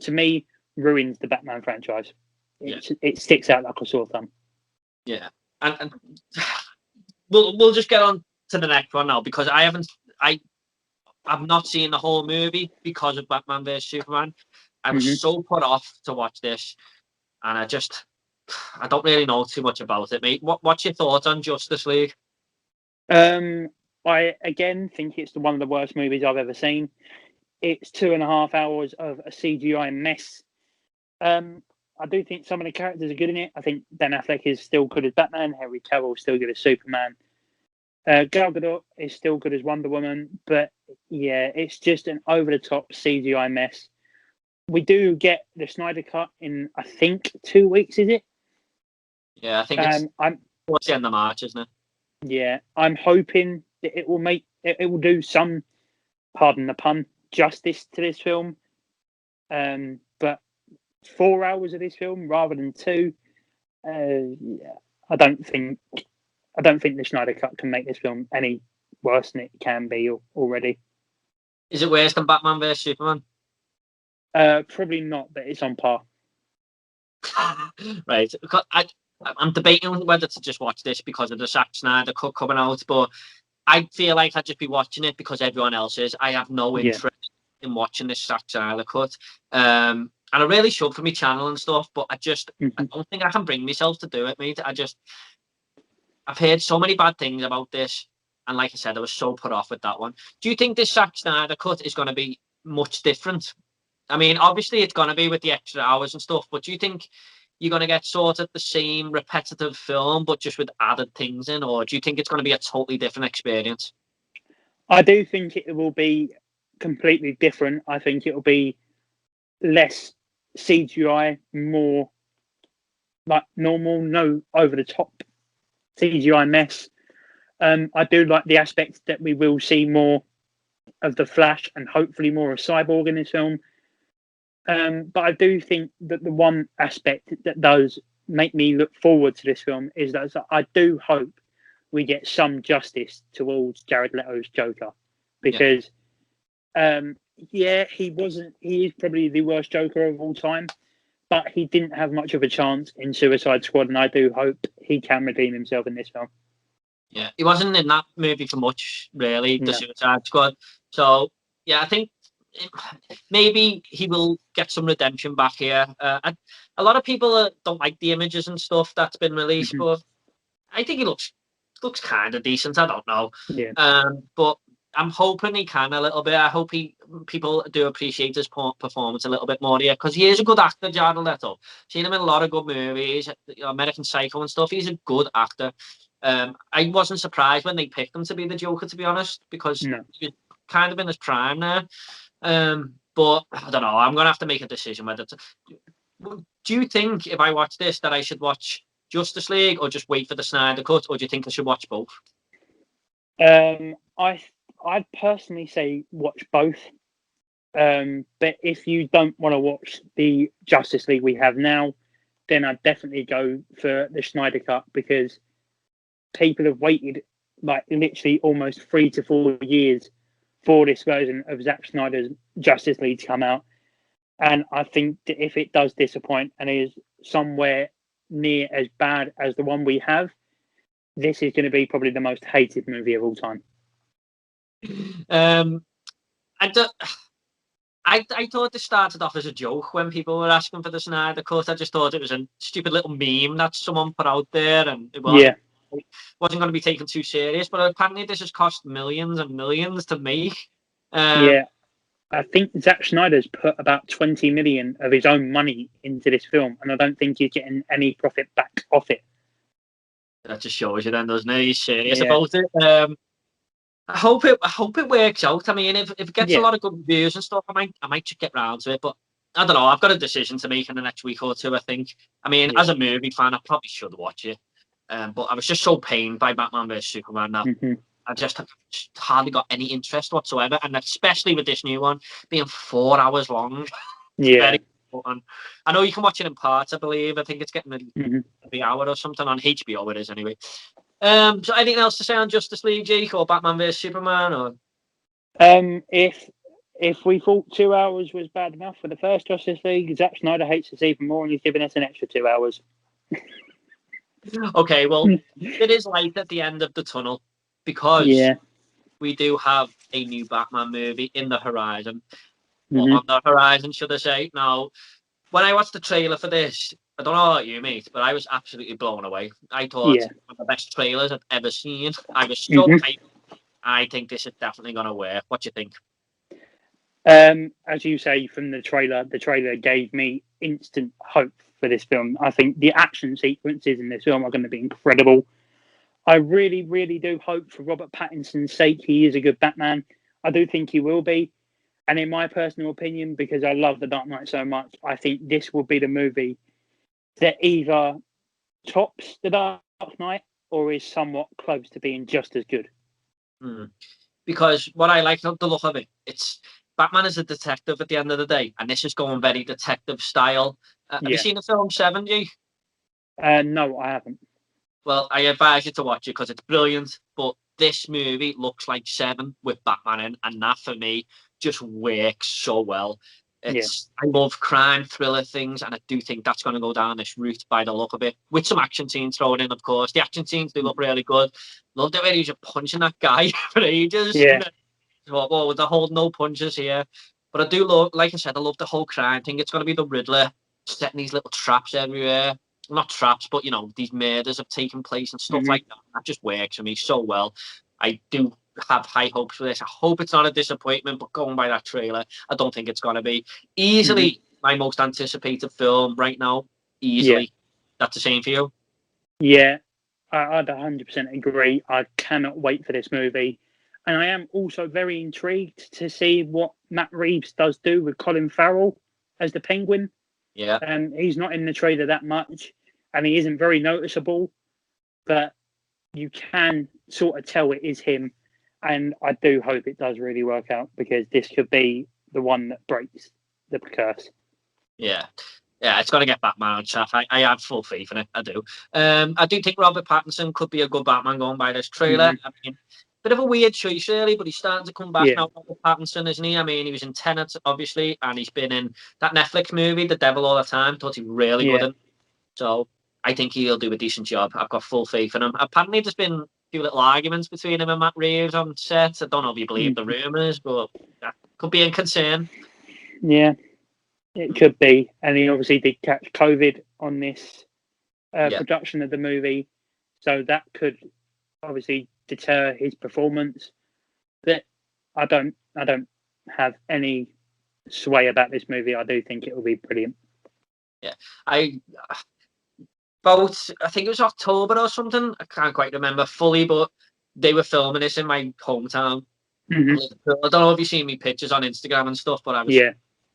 to me ruins the Batman franchise. It sticks out like a sore thumb. Yeah, and we'll just get on to the next one now, because I've not seen the whole movie because of Batman vs Superman. I was so put off to watch this, and I don't really know too much about it, mate. What's your thoughts on Justice League? I again think it's one of the worst movies I've ever seen. It's 2.5 hours of a CGI mess. I do think some of the characters are good in it. I think Ben Affleck is still good as Batman. Henry Cavill is still good as Superman. Gal Gadot is still good as Wonder Woman. But yeah, it's just an over-the-top CGI mess. We do get the Snyder Cut in, I think, 2 weeks, is it? Yeah, I think it's towards the end of March, isn't it? Yeah, I'm hoping that it will do some, pardon the pun, justice to this film. But 4 hours of this film rather than 2, I don't think the Snyder Cut can make this film any worse than it can be already. Is it worse than Batman vs Superman? Probably not, but it's on par. Right. I'm debating whether to just watch this because of the Zack Snyder cut coming out, but I feel like I'd just be watching it because everyone else is. I have no interest in watching this Zack Snyder cut. And I really should for my channel and stuff, but I don't think I can bring myself to do it, mate. I've heard so many bad things about this, and like I said, I was so put off with that one. Do you think this Zack Snyder cut is going to be much different? I mean, obviously it's going to be with the extra hours and stuff, but do you think you're going to get sort of the same repetitive film, but just with added things in, or do you think it's going to be a totally different experience? I do think it will be completely different. I think it will be less CGI, more like normal, no over-the-top CGI mess. I do like the aspect that we will see more of the Flash and hopefully more of Cyborg in this film. But I do think that the one aspect that does make me look forward to this film is that I do hope we get some justice towards Jared Leto's Joker, because he is probably the worst Joker of all time, but he didn't have much of a chance in Suicide Squad, and I do hope he can redeem himself in this film. Yeah, he wasn't in that movie for much, really, the Suicide Squad. So, yeah, I think maybe he will get some redemption back here. A lot of people don't like the images and stuff that's been released, but I think he looks kind of decent. I don't know. Yeah. But I'm hoping he can a little bit. I hope people do appreciate his performance a little bit more here, because he is a good actor, Jared Leto. Seen him in a lot of good movies, American Psycho and stuff. He's a good actor. I wasn't surprised when they picked him to be the Joker, to be honest, because he was kind of in his prime there. But I don't know. I'm gonna have to make a decision whether to. Do you think if I watch this that I should watch Justice League or just wait for the Snyder Cut, or do you think I should watch both? I'd personally say watch both. But if you don't want to watch the Justice League we have now, then I'd definitely go for the Snyder Cut, because people have waited like literally almost 3 to 4 years for this version of Zack Snyder's Justice League to come out. And I think that if it does disappoint and is somewhere near as bad as the one we have, this is going to be probably the most hated movie of all time. I don't. I thought this started off as a joke when people were asking for the Snyder Cut. I just thought it was a stupid little meme that someone put out there, and it wasn't going to be taken too serious. But apparently, this has cost millions and millions to make. Yeah, I think Zack Snyder's put about 20 million of his own money into this film, and I don't think he's getting any profit back off it. That just shows you then, doesn't it? He's serious about it. I hope it works out. I mean, if it gets a lot of good reviews and stuff, I might just get round to it. But I don't know. I've got a decision to make in the next week or two, I think. I mean, as a movie fan, I probably should watch it. But I was just so pained by Batman vs Superman that I just hardly got any interest whatsoever. And especially with this new one being 4 hours long. Very important. I know you can watch it in parts, I believe. I think it's getting every hour or something on HBO. It is anyway. So anything else to say on Justice League, Jake, or Batman vs Superman, or if we thought 2 hours was bad enough for the first Justice League, Zack Snyder hates us even more, and he's giving us an extra 2 hours. Okay, well, it is light at the end of the tunnel because we do have a new Batman movie in the horizon, or on the horizon, should I say? Now, when I watched the trailer for this, I don't know about you, mate, but I was absolutely blown away. I thought one of the best trailers I've ever seen. I was so hyped. I think this is definitely going to work. What do you think? As you say, from the trailer gave me instant hope for this film. I think the action sequences in this film are going to be incredible. I really, really do hope, for Robert Pattinson's sake, he is a good Batman. I do think he will be. And in my personal opinion, because I love The Dark Knight so much, I think this will be the movie that either tops The Dark Knight or is somewhat close to being just as good. Because what I like the look of it, it's Batman is a detective at the end of the day, and this is going very detective style. Have you seen the film 70? No, I haven't. Well, I advise you to watch it because it's brilliant. But this movie looks like Seven with Batman in, and that for me just works so well. I love crime thriller things, and I do think that's going to go down this route by the look of it, with some action scenes thrown in, of course. The action scenes do look really good. Loved it when he was just punching that guy for ages. Well, with the whole no punches here. But I do love, like I said, I love the whole crime thing. It's going to be the Riddler setting these little traps everywhere. Not traps, but, these murders have taken place and stuff like that. That just works for me so well. I do have high hopes for this. I hope it's not a disappointment, but going by that trailer, I don't think it's going to be. Easily my most anticipated film right now. Easily. That's the same for you? Yeah, I'd 100% agree. I cannot wait for this movie. And I am also very intrigued to see what Matt Reeves does do with Colin Farrell as the Penguin. Yeah. He's not in the trailer that much, and he isn't very noticeable, but you can sort of tell it is him. And I do hope it does really work out, because this could be the one that breaks the curse. Yeah, it's going to get Batman on track. I have full faith in it. I do. I do think Robert Pattinson could be a good Batman going by this trailer. I mean, bit of a weird choice, really, but he's starting to come back now, Robert Pattinson, isn't he? I mean, he was in Tenet, obviously, and he's been in that Netflix movie, The Devil All the Time. Thought he was really good in. So I think he'll do a decent job. I've got full faith in him. Apparently, there's been a few little arguments between him and Matt Reeves on set. I don't know if you believe the rumours, but that could be in concern. Yeah, it could be. And he obviously did catch COVID on this production of the movie, so that could obviously deter his performance. But I don't have any sway about this movie. I do think it will be brilliant. Yeah, I think it was October or something. I can't quite remember fully, but they were filming this in my hometown. I don't know if you've seen me pictures on Instagram and stuff, but I was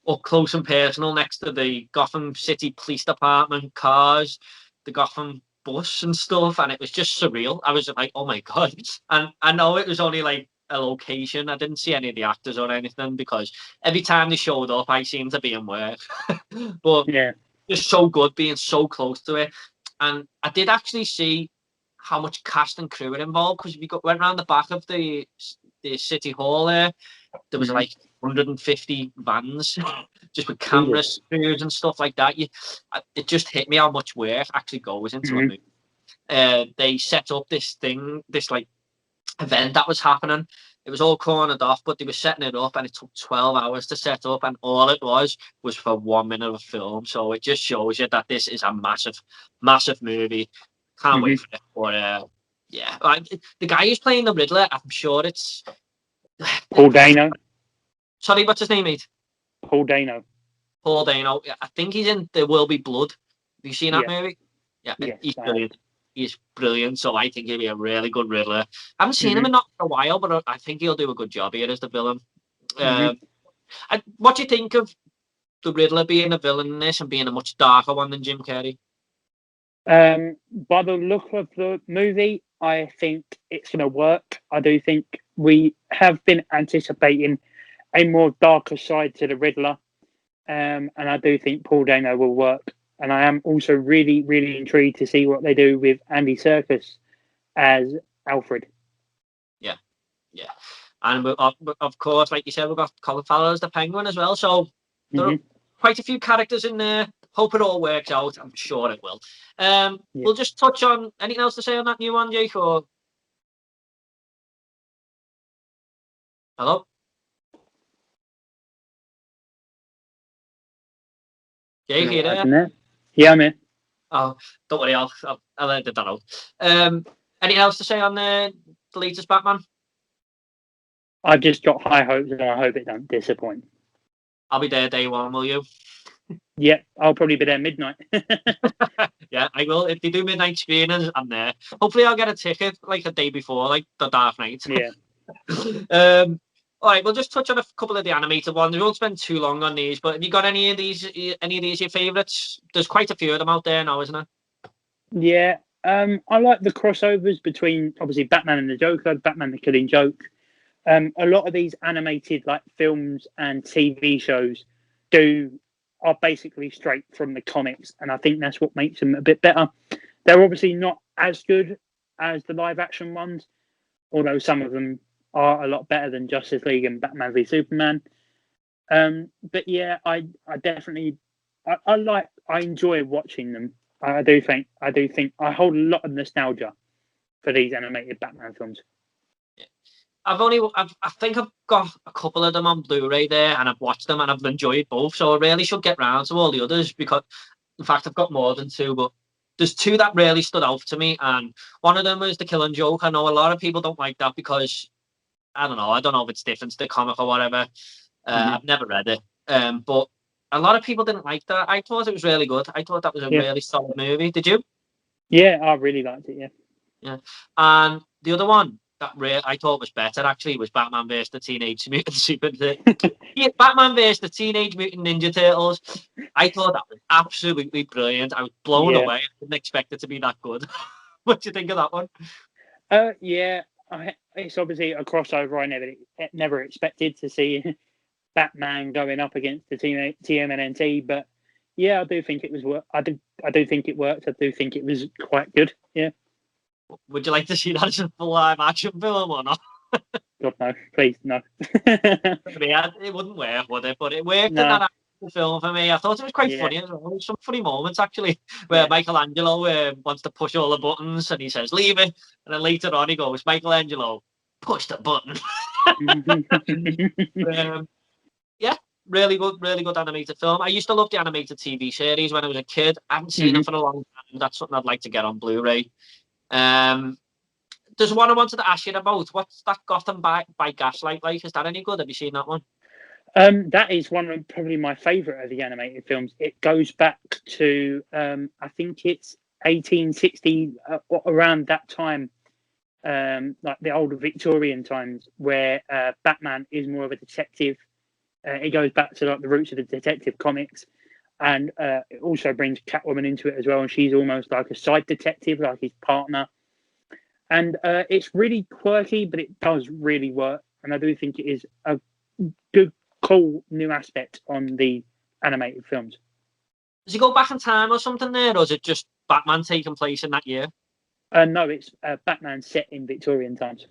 up close and personal next to the Gotham City Police Department cars, the Gotham bus and stuff, and it was just surreal. I was like, oh my God. And I know it was only like a location. I didn't see any of the actors or anything, because every time they showed up, I seemed to be in work. But just so good being so close to it. And I did actually see how much cast and crew are involved, because if you went around the back of the city hall there was like 150 vans just with cameras, crews and stuff like that. It just hit me how much work actually goes into a movie. They set up this like event that was happening. It was all cornered off, but they were setting it up, and it took 12 hours to set up, and all it was for 1 minute of film. So it just shows you that this is a massive movie. Can't wait for it. But yeah, the guy who's playing the Riddler, I'm sure it's Paul Dano. Sorry, what's his name, mate? Paul Dano. Paul Dano. I think he's in There Will Be Blood. Have you seen that movie? Yeah, yes, he's brilliant. He's brilliant, so I think he'll be a really good Riddler. I haven't seen him in a while, but I think he'll do a good job here as the villain. What do you think of the Riddler being a villain in this and being a much darker one than Jim Carrey? By the look of the movie, I think it's going to work. I do think we have been anticipating a more darker side to the Riddler, and I do think Paul Dano will work. And I am also really, really intrigued to see what they do with Andy Serkis as Alfred. Yeah. And of course, like you said, we've got Colin Farrell as the Penguin as well. So there are quite a few characters in there. Hope it all works out. I'm sure it will. We'll just touch on anything else to say on that new one, Jake? Or hello? Jake, you there? Yeah, I'm in. Oh, don't worry, I'll edit that out. Anything else to say on the latest Batman? I've just got high hopes, and I hope it don't disappoint. I'll be there day one, will you? Yeah, I'll probably be there midnight. Yeah, I will. If they do midnight screenings, I'm there. Hopefully I'll get a ticket like a day before, like the Dark Knight. Yeah. All right, we'll just touch on a couple of the animated ones. We won't spend too long on these, but have you got any of these your favourites? There's quite a few of them out there now, isn't there? Yeah. I like the crossovers between obviously Batman and the Joker, Batman the Killing Joke. A lot of these animated like films and TV shows are basically straight from the comics, and I think that's what makes them a bit better. They're obviously not as good as the live action ones, although some of them are a lot better than Justice League and Batman v Superman. But yeah, I definitely I enjoy watching them. I do think I hold a lot of nostalgia for these animated Batman films. I think I've got a couple of them on Blu-ray there, and I've watched them and I've enjoyed both. So I really should get round to all the others, because, in fact, I've got more than two, but there's two that really stood out to me, and one of them was The Killing Joke. I know a lot of people don't like that because I don't know if it's different to the comic or whatever. I've never read it, but a lot of people didn't like that. I thought it was really good. I thought that was a really solid movie. Did you? Yeah, I really liked it. Yeah, and the other one that I thought was better actually was Batman vs the Teenage Mutant Batman vs the Teenage Mutant Ninja Turtles. I thought that was absolutely brilliant. I was blown away. I didn't expect it to be that good. What do you think of that one? It's obviously a crossover. I never expected to see Batman going up against the TMNT, but yeah, I do think it was. I do think it worked. I do think it was quite good. Yeah. Would you like to see that as a full live action film or not? God no, please no. It wouldn't work, would it? But it worked in that film for me. I thought it was quite funny as well. Some funny moments actually, where Michelangelo wants to push all the buttons and he says leave it, and then later on he goes, Michelangelo, push the button. Yeah, really good animated film. I used to love the animated TV series when I was a kid. I haven't seen it for a long time. That's something I'd like to get on Blu-ray. There's one I wanted to ask you about. What's that Gotham by Gaslight like? Is that any good? Have you seen that one? That is one of probably my favourite of the animated films. It goes back to I think it's 1860, around that time, like the older Victorian times, where Batman is more of a detective. It goes back to like the roots of the detective comics, and it also brings Catwoman into it as well, and she's almost like a side detective, like his partner. And it's really quirky, but it does really work, and I do think it is a good, cool new aspect on the animated films. Does he go back in time or something there, or is it just Batman taking place in that year? No, it's Batman set in Victorian times.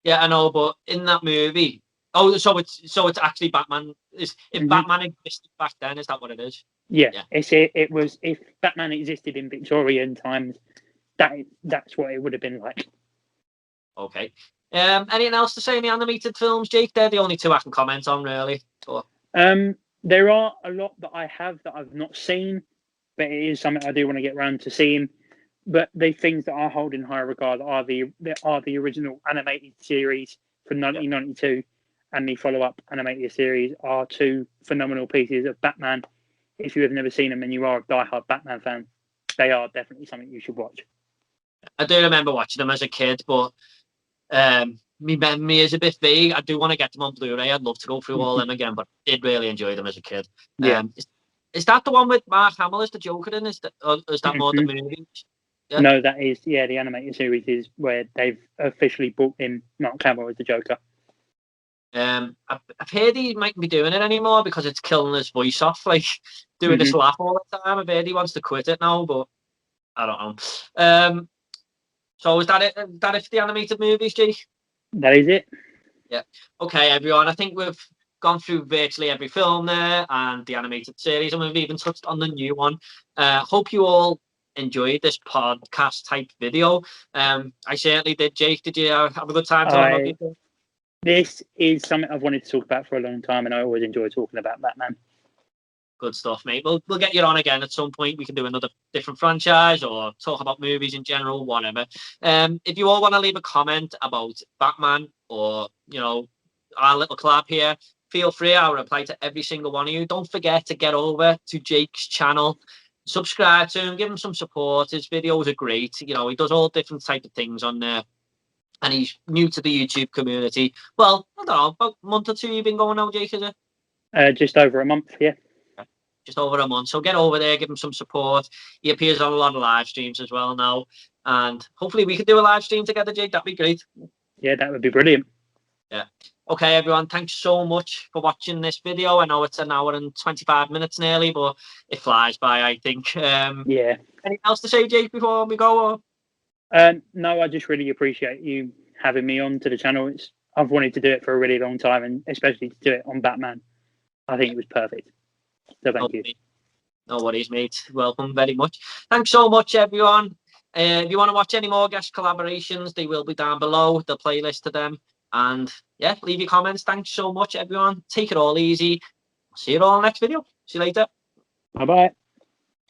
Yeah, I know, but in that movie, so it's actually Batman. If Batman existed back then, is that what it is? Yeah. It was if Batman existed in Victorian times, that's what it would have been like. Okay. Anything else to say in the animated films, Jake? They're the only two I can comment on, really. But... there are a lot that I have that I've not seen, but it is something I do want to get around to seeing. But the things that I hold in high regard are the original animated series from 1992 and the follow-up animated series are two phenomenal pieces of Batman. If you have never seen them and you are a diehard Batman fan, they are definitely something you should watch. I do remember watching them as a kid, but my memory is a bit vague. I do want to get them on Blu-ray. I'd love to go through all them again, but I did really enjoy them as a kid. Yeah. Is that the one with Mark Hamill as the Joker in? Is that more the movie? Yeah? No, that is the animated series is where they've officially brought in Mark Hamill as the Joker. I've heard he mightn't be doing it anymore because it's killing his voice off, like doing this laugh all the time. I've heard he wants to quit it now, but I don't know. So is that it? That it for the animated movies, G? That is it. Yeah. Okay, everyone. I think we've gone through virtually every film there and the animated series, and we've even touched on the new one. Hope you all enjoyed this podcast type video. I certainly did. Jake, did you have a good time? This is something I've wanted to talk about for a long time, and I always enjoy talking about Batman. Good stuff, mate. We'll get you on again at some point. We can do another different franchise or talk about movies in general, whatever. If you all want to leave a comment about Batman or, our little collab here, feel free. I'll reply to every single one of you. Don't forget to get over to Jake's channel, subscribe to him, give him some support. His videos are great. He does all different type of things on there. And he's new to the YouTube community. Well, I don't know, about a month or two you've been going now, Jake, is it? Just over a month, yeah. Just over a month. So get over there, give him some support. He appears on a lot of live streams as well now. And hopefully we could do a live stream together, Jake. That'd be great. Yeah, that would be brilliant. Yeah. Okay, everyone. Thanks so much for watching this video. I know it's an hour and 25 minutes nearly, but it flies by, I think. Yeah. Anything else to say, Jake, before we go? Or? No, I just really appreciate you having me on to the channel. I've wanted to do it for a really long time, and especially to do it on Batman. I think it was perfect. So thank you. No worries, mate. Welcome very much. Thanks so much, everyone. If you want to watch any more guest collaborations, they will be down below, the playlist to them. And yeah, leave your comments. Thanks so much, everyone. Take it all easy. See you all in the next video. See you later. Bye-bye.